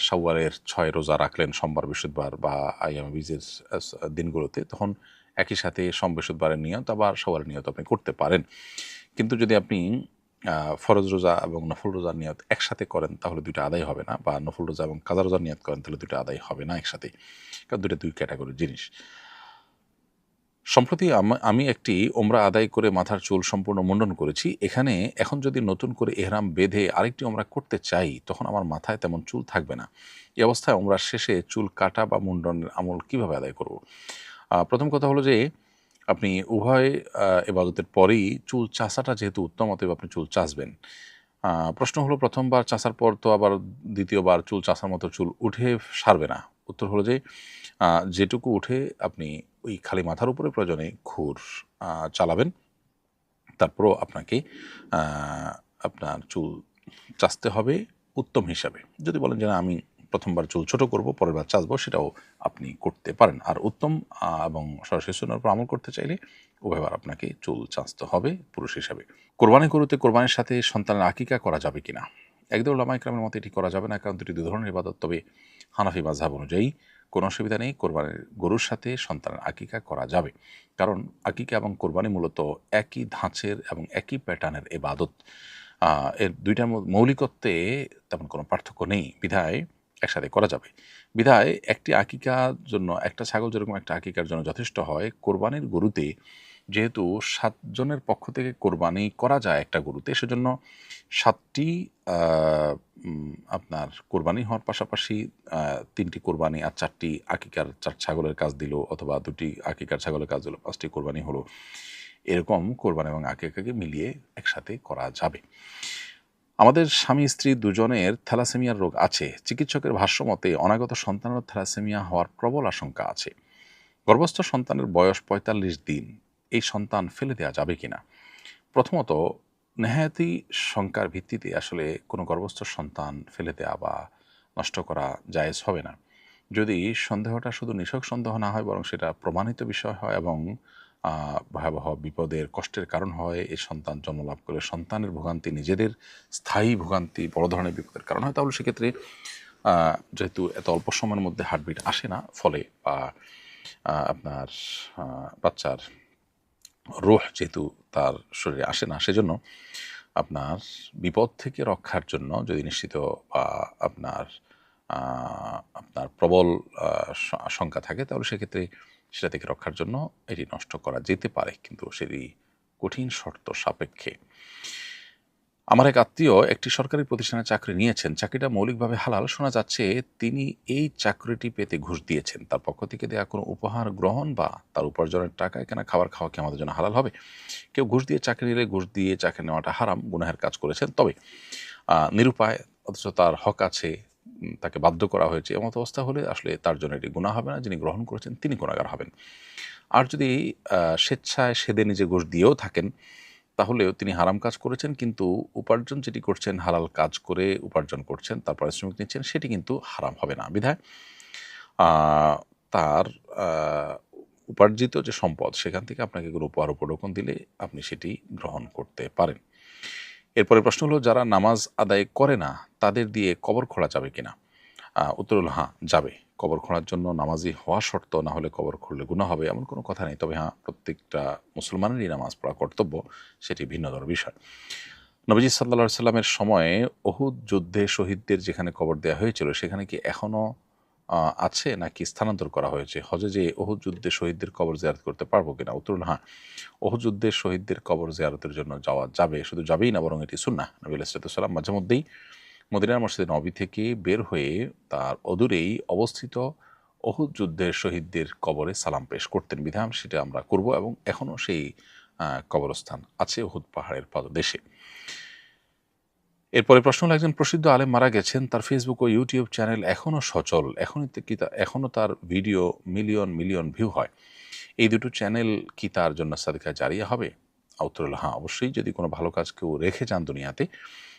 শাওয়ালের ৬ রোজা রাখলেন সোমবার, বৃহস্পতিবার বা আইয়ামে বীজের দিনগুলোতে, তখন একই সাথে সোম বৃহস্পতিবারের নিয়ত আবার শাওয়ালের নিয়ত আপনি করতে পারেন। কিন্তু যদি আপনি ফরজ রোজা এবং নফল রোজার নিয়ত একসাথে করেন তাহলে দুইটা আদায় হবে না, বা নফল রোজা এবং কাজা রোজার নিয়ত করেন তাহলে দুইটা আদায় হবে না একসাথে, কারণ দুইটা দুই ক্যাটাগরির জিনিস। সম্প্রতি আমি একটি ওমরা আদায় করে মাথার চুল সম্পূর্ণ মুন্ডন করেছি। এখন যদি নতুন করে এহরাম বেঁধে আরেকটি ওমরা করতে চাই, তখন আমার মাথায় তেমন চুল থাকবে না। এই অবস্থায় ওমরার শেষে চুল কাটা বা মুন্ডনের আমল কিভাবে আদায় করব? প্রথম কথা হলো যে আপনি উভয় ইবাদতের পরেই চুল চাঁচাটা যেহেতু উত্তম, অতএব আপনি চুল চাঁচবেন। প্রশ্ন হলো, প্রথমবার চাঁচার পর তো আবার দ্বিতীয়বার চুল চাঁচার মতো চুল উঠে সারবে না। উত্তর হলো যে যেটুকু উঠে আপনি ওই খালি মাথার উপরে প্রয়োজনে ঘুর চালাবেন। তারপরও আপনাকে আপনার চুল চাঁচতে হবে উত্তম হিসাবে। যদি বলেন যে না, আমি প্রথমবার চুল ছোট করব, পরের বার চাঁচবো, সেটাও আপনি করতে পারেন। আর উত্তম এবং সরাসরি সুন্নাহর উপর আমল করতে চাইলে উভয়বার আপনাকে চুল চাঁচতে হবে পুরুষ হিসাবে। কোরবানি গরুতে কোরবানির সাথে সন্তানের আকিকা করা যাবে কিনা? একদল উলামা ইকরামের মতে এটি করা যাবে না, কারণ দুটি দুই ধরনের ইবাদত। তবে হানাফি মাযহাব অনুযায়ী কোনো অসুবিধা নেই, কোরবানির গরুর সাথে সন্তানের আকিকা করা যাবে। কারণ আকিকা এবং কোরবানি মূলত একই ধাঁচের এবং একই প্যাটার্নের ইবাদত। এর দুইটার মৌলিকত্বে তেমন কোনো পার্থক্য নেই, বিধায় একসাথে করা যাবে। বিধায় একটি আকিকার জন্য, একটা ছাগল যেরকম একটা আকিকার জন্য যথেষ্ট হয়, কোরবানির গরুতে যেহেতু ৭ জনের পক্ষ থেকে কোরবানি করা যায় একটা গরুতে, সেজন্য ৭টি আপনার কোরবানি হওয়ার পাশাপাশি ৩টি কোরবানি আর ৪টি আকিকার, ৪ ছাগলের কাজ দিল, অথবা ২টি আকিকার ছাগলের কাজ দিল, ৫টি কোরবানি হলো। এরকম কোরবানি এবং আকিকাকে মিলিয়ে একসাথে করা যাবে। আমাদের স্বামী স্ত্রী দুজনের থ্যালাসেমিয়ার রোগ আছে। চিকিৎসকের ভাষ্যমতে অনাগত সন্তানেরও থ্যালাসেমিয়া হওয়ার প্রবল আশঙ্কা আছে। গর্ভস্থ সন্তানের বয়স ৪৫ দিন। এই সন্তান ফেলে দেওয়া যাবে কিনা? প্রথমত, নেহায়েতি শঙ্কার ভিত্তিতে আসলে কোনো গর্ভস্থ সন্তান ফেলে দেওয়া বা নষ্ট করা জায়েজ হবে না। যদি সন্দেহটা শুধু নিছক সন্দেহ না হয়, বরং সেটা প্রমাণিত বিষয় হয় এবং ভয়াবহ বিপদের, কষ্টের কারণ হয়, এই সন্তান জন্মলাভ করে সন্তানের ভোগান্তি নিজেদের স্থায়ী ভোগান্তি, বড় ধরনের বিপদের কারণ হয়, তাহলে সেক্ষেত্রে যেহেতু এত অল্প সময়ের মধ্যে হার্টবিট আসে না, ফলে বা আপনার বাচ্চার রূহ যেহেতু তার শরীরে আসে না, সেজন্য আপনার বিপদ থেকে রক্ষার জন্য যদি নিশ্চিত বা আপনার আপনার প্রবল আশঙ্কা থাকে, তাহলে সেক্ষেত্রে সেটা থেকে রক্ষার জন্য এটি নষ্ট করা যেতে পারে, কিন্তু সেটি কঠিন শর্ত সাপেক্ষে। আমার এক আত্মীয় একটি সরকারি প্রতিষ্ঠানে চাকরি নিয়েছেন। চাকরিটা মৌলিকভাবে হালাল। শোনা যাচ্ছে তিনি এই চাকরিটি পেতে ঘুষ দিয়েছেন। তার পক্ষ থেকে দেওয়া কোনো উপহার গ্রহণ বা তার উপার্জনের টাকায় কেনা খাবার খাওয়া কি আমাদের জন্য হালাল হবে? কেউ ঘুষ দিয়ে চাকরি নিলে ঘুষ দিয়ে চাকরি নেওয়াটা হারাম, গুনাহের কাজ করেছেন। তবে নিরুপায়, অথচ তার হক আছে, তাকে বাধ্য করা হয়েছে, এমত অবস্থা হলে আসলে তার জন্য এটি গুনাহ হবে না। যিনি গ্রহণ করেছেন তিনি গুনাহগার হবেন। আর যদি স্বেচ্ছায় সেদে নিজে ঘুষ দিয়েও থাকেন, তাহলেও তিনি হারাম কাজ করেছেন, কিন্তু উপার্জন যেটি করছেন, হালাল কাজ করে উপার্জন করছেন, তার পারিশ্রমিক নিচ্ছেন, সেটি কিন্তু হারাম হবে না। বিধায় তার উপার্জিত যে সম্পদ, সেখান থেকে আপনাকে কোনো উপহার উপঢৌকন দিলে আপনি সেটি গ্রহণ করতে পারেন। এরপরে প্রশ্ন হলো, যারা নামাজ আদায় করে না তাদের দিয়ে কবর খোঁড়া যাবে কিনা? উত্তর হলো হ্যাঁ, যাবে। কবর খোঁড়ার জন্য নামাজি হওয়া শর্ত, না হলে কবর খুঁড়লে গুনাহ হবে এমন কোনো কথা নেই। তবে হ্যাঁ, প্রত্যেকটা মুসলমানেরই নামাজ পড়া কর্তব্য, সেটি ভিন্নতর বিষয়। নবীজি সাল্লাল্লাহু আলাইহি সাল্লামের সময়ে উহুদ যুদ্ধে শহীদদের যেখানে কবর দেওয়া হয়েছিল সেখানে কি এখনও আছে নাকি স্থানান্তর করা হয়েছে? হজে যে উহুদ যুদ্ধে শহীদদের কবর জিয়ারত করতে পারবো কিনা? উত্তর হলো হ্যাঁ, উহুদ যুদ্ধের শহীদদের কবর জিয়ারতের জন্য যাওয়া যাবে। শুধু যাবেই না, বরং এটি সুন্নাহ। নবী আলাইহিস সালাম মাঝে মধ্যেই মদিনার মসজিদে নবী থেকে বের হয়ে তার অদূরেই অবস্থিত উহুদ যুদ্ধের শহীদদের কবরে সালাম পেশ করতেন। বিধান সেটা আমরা করব, এবং এখনও সেই কবরস্থান আছে উহুদ পাহাড়ের পাদদেশে। এরপরে প্রশ্ন হলো, একজন প্রসিদ্ধ আলেম মারা গেছেন, তার ফেসবুক ও ইউটিউব চ্যানেল এখনও সচল, এখনও তার ভিডিও মিলিয়ন মিলিয়ন ভিউ হয়, এই দুটো চ্যানেল কি তার জন্য সাদকা জারিয়া হবে? উত্তর হলো হ্যাঁ, অবশ্যই। যদি কোনো ভালো কাজ কেউ রেখে যান দুনিয়াতে,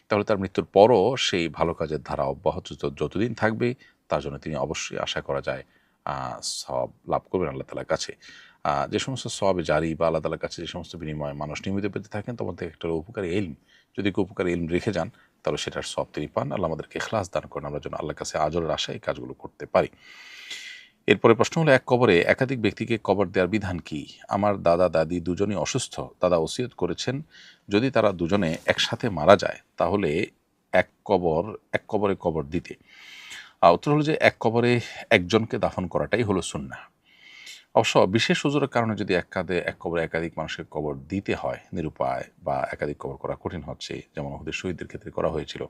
তাহলে তার মৃত্যুর পরও সেই ভালো কাজের ধারা অব্যাহত যতদিন থাকবে, তার জন্য তিনি অবশ্যই আশা করা যায় সওয়াব লাভ করবেন আল্লাহ তাআলার কাছে। যে সমস্ত সওয়াবে জারি বা আল্লাহ তাআলার কাছে যে সমস্ত বিনিময়ে মানুষ নিয়মিত পেতে থাকেন, তোমার থেকে একটা উপকারী ইলম, যদি কেউ উপকারী ইলম রেখে যান, তাহলে সেটার সওয়াব তিনি পান। আল্লাহ আমাদেরকে ইখলাস দান করেন, আমরা যেন আল্লাহর কাছে আজরের আশায় এই কাজগুলো করতে পারি। এরপরে প্রশ্ন হলো, এক কবরে একাধিক ব্যক্তিকে কবর দেওয়ার বিধান কি? আমার দাদা দাদি দুজনই অসুস্থ। দাদা ওসিয়ত করেছেন যদি তারা দুজনে একসাথে মারা যায় তাহলে এক কবরে কবর দিতে। উত্তর হলো যে এক কবরে একজনকে দাফন করাটাই হলো সুন্নাহ। অবশ্য বিশেষ ওজোরের কারণে যদি এক কবরে একাধিক মানুষের কবর দিতে হয় নিরুপায়, বা একাধিক কবর করা কঠিন হচ্ছে, যেমন ওহুদের শহীদদের ক্ষেত্রে করা হয়েছিল,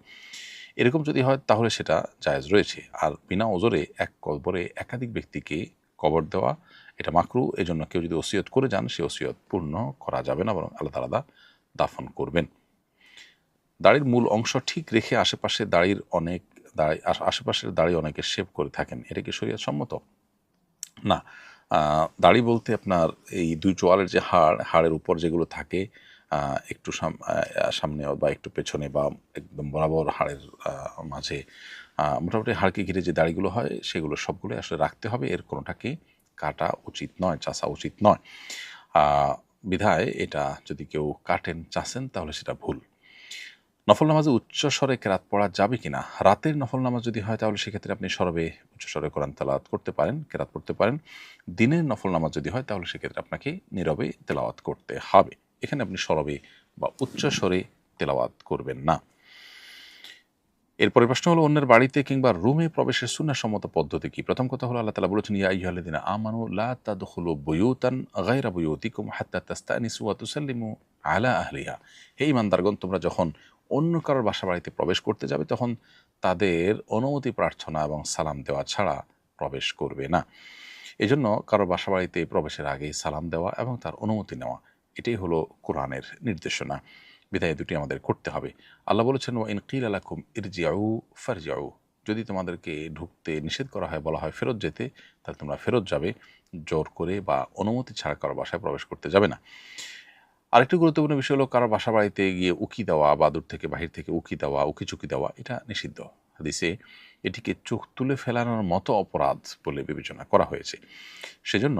এরকম যদি হয় তাহলে সেটা জায়েজ রয়েছে। আর বিনা ওজরে এক কবরে একাধিক ব্যক্তিকে কবর দেওয়া এটা মাকরু। এজন্য কেউ যদি ওসিয়ত করে যান, সে ওসিয়ত পূর্ণ করা যাবে না, বরং আলাদা আলাদা দাফন করবেন। দাড়ির মূল অংশ ঠিক রেখে আশেপাশের দাড়ি অনেকে শেভ করে থাকেন, এটা কি শরীয়ত সম্মত? না। দাড়ি বলতে আপনার এই দুই চোয়ালের যে হাড়ের উপর যেগুলো থাকে, একটু সামনে বা একটু পেছনে বা একদম বরাবর হাড়ের মাঝে, মোটামুটি হাড়কে ঘিরে যে দাড়িগুলো হয় সেগুলো সবগুলোই আসলে রাখতে হবে। এর কোনোটাকে কাটা উচিত নয়, চাষা উচিত নয়। বিধায় এটা যদি কেউ কাটেন, চাষেন, তাহলে সেটা ভুল। নফল নামাজে উচ্চ স্বরে কেরাত পড়া যাবে কিনা? রাতের নফল নামাজ যদি হয় তাহলে সেক্ষেত্রে আপনি সরবে উচ্চ স্বরে কোরআন তেলাওয়াত করতে পারেন, কেরাত পড়তে পারেন। দিনের নফল নামাজ যদি হয় তাহলে সেক্ষেত্রে আপনাকে নীরবে তেলাওয়াত করতে হবে। এখানে আপনি সরবে বা উচ্চ স্বরে তেলাওয়াত করবেন না। এরপরে প্রশ্ন হলো, অন্যের বাড়িতে কিংবা রুমে প্রবেশের সুন্নাহসম্মত পদ্ধতি কি? প্রথম কথা হলো, আল্লাহ তাআলা বলেছেন, ইয়া আইয়ুহাল্লাযীনা আমানু লা তাদখুলু বুয়ুতান গায়রা বুয়ুতিকুম হাত্তা তাস্তানিসু ওয়া তুসাল্লিমু আলা আহলিহা। হে ঈমানদারগণ, তোমরা যখন অন্য কারোর বাসা বাড়িতে প্রবেশ করতে যাবে তখন তাদের অনুমতি প্রার্থনা এবং সালাম দেওয়া ছাড়া প্রবেশ করবে না। এজন্য কারোর বাসা বাড়িতে প্রবেশের আগেই সালাম দেওয়া এবং তার অনুমতি নেওয়া, এটাই হলো কোরআনের নির্দেশনা। বিধায় দুটি আমাদের করতে হবে। আল্লাহ বলেছেন, ওয়া ইন কিলা লাকুম ইরজিউ ফারজিউ, যদি তোমাদেরকে ঢুকতে নিষেধ করা হয়, বলা হয় ফেরত যেতে, তাহলে তোমরা ফেরত যাবে। জোর করে বা অনুমতি ছাড়া কারো বাসায় প্রবেশ করতে যাবে না। আরেকটি গুরুত্বপূর্ণ বিষয় হলো, কারো বাসা বাড়িতে গিয়ে উকি দেওয়া বা দূর থেকে বাহির থেকে উকি দেওয়া, উকিঝুঁকি দেওয়া, এটা নিষিদ্ধ। হাদিসে এটিকে চোখ তুলে ফেলানোর মতো অপরাধ বলে বিবেচনা করা হয়েছে। সেজন্য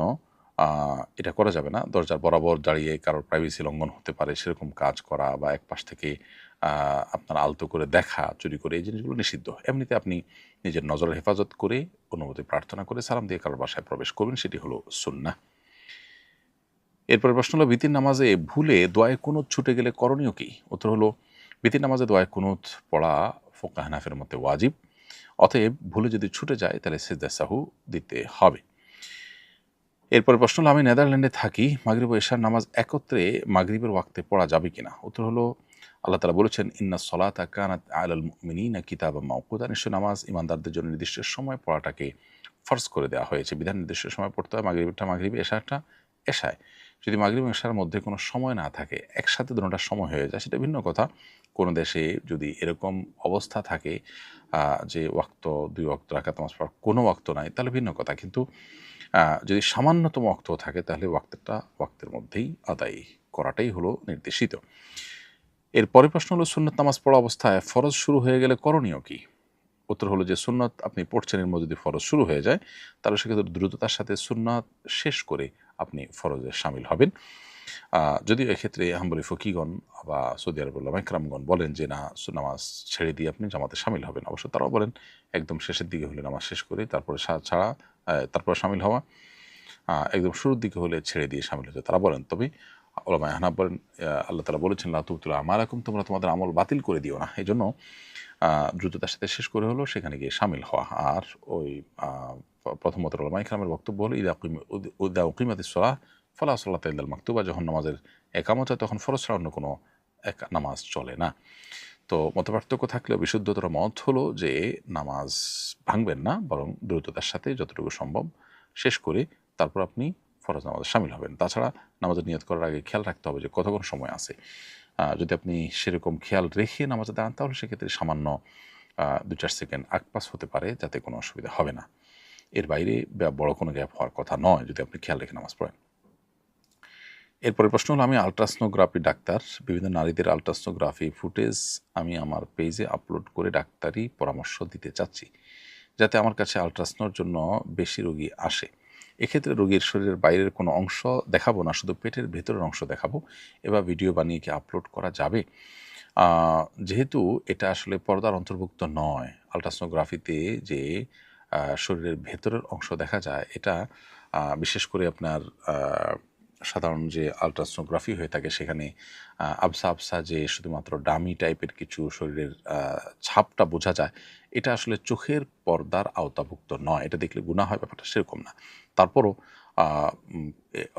এটা করা যাবে না। দরজার বরাবর দাঁড়িয়ে কারোর প্রাইভেসি লঙ্ঘন হতে পারে সেরকম কাজ করা, বা এক পাশ থেকে আপনার আলতো করে দেখা, চুরি করে, এই জিনিসগুলো নিষিদ্ধ। এমনিতে আপনি নিজের নজরের হেফাজত করে অনুমতি প্রার্থনা করে সালাম দিয়ে কারোর বাসায় প্রবেশ করবেন, সেটি হলো সুন্নাহ। এরপরে প্রশ্ন হলো, বিতির নামাজে ভুলে দোয়ায়ে কুনুত ছুটে গেলে করণীয় কি? উত্তর হলো, বিতির নামাজে দোয়ায়ে কুনুত পড়া ফুকাহা হানাফির মতে ওয়াজিব। অতএব ভুলে যদি ছুটে যায় তাহলে সিজদা সাহু দিতে হবে। এরপরে প্রশ্ন হলো, আমি নেদারল্যান্ডে থাকি, মাগরিব ও এশার নামাজ একত্রে মাগরিবের ওয়াক্তে পড়া যাবে কিনা? উত্তর হলো, আল্লাহ তাআলা বলেছেন, ইন্না সলাতা কানাত আলাল মুমিনিনা কিতাবাম মাওকুতা, নিশ্চয় নামাজ ইমানদারদের জন্য নির্দিষ্ট সময় পড়াটাকে ফরজ করে দেওয়া হয়েছে। বিধান নির্দিষ্ট সময় পড়তে হয়, মাগরিবটা মাগরিবে, এশারটা এশায়। যদি মাগরিব এবং এশার মধ্যে কোনো সময় না থাকে, একসাথে দুটোটার সময় হয়ে যায়, সেটা ভিন্ন কথা। কোনো দেশে যদি এরকম অবস্থা থাকে যে ওয়াক্ত 2 ওয়াক্ত রাকাত নামাজ পড়ার কোনো ওয়াক্ত নাই, তাহলে ভিন্ন কথা। কিন্তু যদি সামান্যতম ওয়াক্ত থাকে তাহলে ওয়াক্তের মধ্যেই আদায় করাটাই হলো নির্দেশিত। এর পরের প্রশ্ন হলো, সুন্নত নামাজ পড়া অবস্থায় ফরজ শুরু হয়ে গেলে করণীয় কি? উত্তর হলো যে, সুন্নত আপনি পড়ছেন, এর মধ্যে যদি ফরজ শুরু হয়ে যায় তাহলে সেক্ষেত্রে দ্রুততার সাথে সুন্নত শেষ করে আপনি ফরজে শামিল হবেন। যদিও এক্ষেত্রে হাম্বলি ফকিগণ বা সৌদি আরবের উলামা ইকরামগণ বলেন যে না, নামাজ ছেড়ে দিয়ে আপনি জামাতে শামিল হবেন। অবশ্য তারাও বলেন একদম শেষের দিকে হলে নামাজ শেষ করে তারপরে ছাড়া তারপরে শামিল হওয়া, একদম শুরুর দিকে হলে ছেড়ে দিয়ে শামিল হতে তারা বলেন। তবে ওলামা হানাফ বলেন আল্লাহ তাআলা বলেছেন লা তুবতিলু আমালাকুম, তোমরা তোমাদের আমল বাতিল করে দিও না। এজন্য দ্রুততার সাথে শেষ করে হলো সেখানে গিয়ে শামিল হওয়া। আর ওই প্রথম মতের ওলামা ইকরামের বক্তব্য হলো ইদা উকিমাতিস সালাহ ফালা সালাতা ইল্লাল মাকতুবা, যখন নামাজের একামত হয় তখন ফরজ ছাড়া অন্য কোনো নামাজ চলে না। তো মতপার্থক্য থাকলেও বিশুদ্ধতর মত হলো যে নামাজ ভাঙবেন না, বরং দ্রুততার সাথে যতটুকু সম্ভব শেষ করে তারপর আপনি ফরজ নামাজে শামিল হবেন। তাছাড়া নামাজের নিয়ত করার আগে খেয়াল রাখতে হবে যে কতক্ষণ সময় আছে। যদি আপনি সেরকম খেয়াল রেখে নামাজে দাঁড়ান তাহলে সেক্ষেত্রে সামান্য 2-4 সেকেন্ড আগপাস হতে পারে, যাতে কোনো অসুবিধা হবে না। এর বাইরে বড় কোনো গ্যাপ হওয়ার কথা নয় যদি আপনি খেয়াল রেখে নামাজ পড়েন। এরপরের প্রশ্ন হলো, আমি আলট্রাসনোগ্রাফি ডাক্তার, বিভিন্ন নারীদের আলট্রাসনোগ্রাফি ফুটেজ আমি আমার পেজে আপলোড করে ডাক্তারি পরামর্শ দিতে চাচ্ছি, যাতে আমার কাছে আলট্রাসনোর জন্য বেশি রোগী আসে। এক্ষেত্রে রোগীর শরীরের বাইরের কোনো অংশ দেখাবো না, শুধু পেটের ভেতরের অংশ দেখাবো, এবার ভিডিও বানিয়ে কি আপলোড করা যাবে? যেহেতু এটা আসলে পর্দার অন্তর্ভুক্ত নয়, আলট্রাসনোগ্রাফিতে যে শরীরের ভেতরের অংশ দেখা যায়, এটা বিশেষ করে আপনার সাধারণ যে আলট্রাসনোগ্রাফি হয়ে থাকে সেখানে আবসা আবসা যে শুধুমাত্র ডামি টাইপের কিছু শরীরের ছাপটা বোঝা যায়, এটা আসলে চোখের পর্দার আওতাভুক্ত নয়। এটা দেখলে গুনাহ হয়, ব্যাপারটা সেরকম না। তারপরও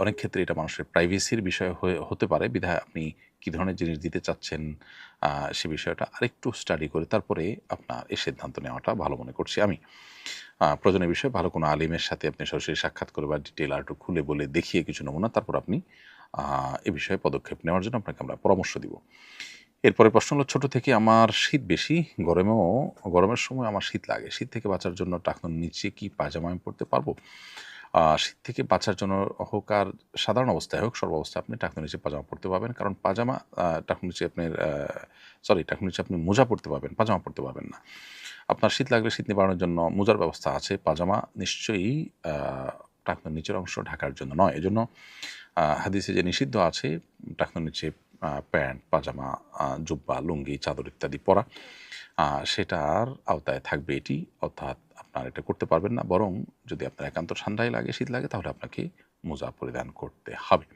অনেক ক্ষেত্রে এটা মানুষের প্রাইভেসির বিষয় হতে পারে, বিধায় আপনি কী ধরনের জিনিস দিতে চাচ্ছেন সে বিষয়টা আরেকটু স্টাডি করে তারপরে আপনার এই সিদ্ধান্ত নেওয়াটা ভালো মনে করছি আমি। প্রয়োজনীয় বিষয়ে ভালো কোনো আলিমের সাথে আপনি সরাসরি সাক্ষাৎ করে বা ডিটেল আরেকটু খুলে বলে দেখিয়ে কিছু নমুনা, তারপর আপনি এ বিষয়ে পদক্ষেপ নেওয়ার জন্য আপনাকে আমরা পরামর্শ দিব। এরপরে প্রশ্ন হলো, ছোট থেকে আমার শীত বেশি, গরমের সময় আমার শীত লাগে। শীত থেকে বাঁচার জন্য টাকনুর নিচে কি পায়জামা আমি পরতে পারবো? শীত থেকে বাঁচার জন্য হোক আর সাধারণ অবস্থায় হোক, সর্বাবস্থায় আপনি টাকনুর নিচে পাজামা পরতে পারবেন। কারণ পাজামা টাকনুর নিচে টাকনুর নিচে আপনি মোজা পরতে পারবেন, পাজামা পরতে পারবেন না। আপনার শীত লাগলে শীত নিবারণের জন্য মোজার ব্যবস্থা আছে, পাজামা নিশ্চয়ই টাকনুর নিচের অংশ ঢাকার জন্য নয়। এজন্য হাদিসে যে নিষিদ্ধ আছে টাকনুর নিচে প্যান্ট, পাজামা, জুব্বা, লুঙ্গি, চাদর ইত্যাদি পরা, সেটার আওতায় থাকবে এটি। অর্থাৎ আপনার এটা করতে পারবেন না, বরং যদি আপনার একান্ত ঠান্ডাই লাগে, শীত লাগে, তাহলে আপনাকে মোজা পরিধান করতে হবে।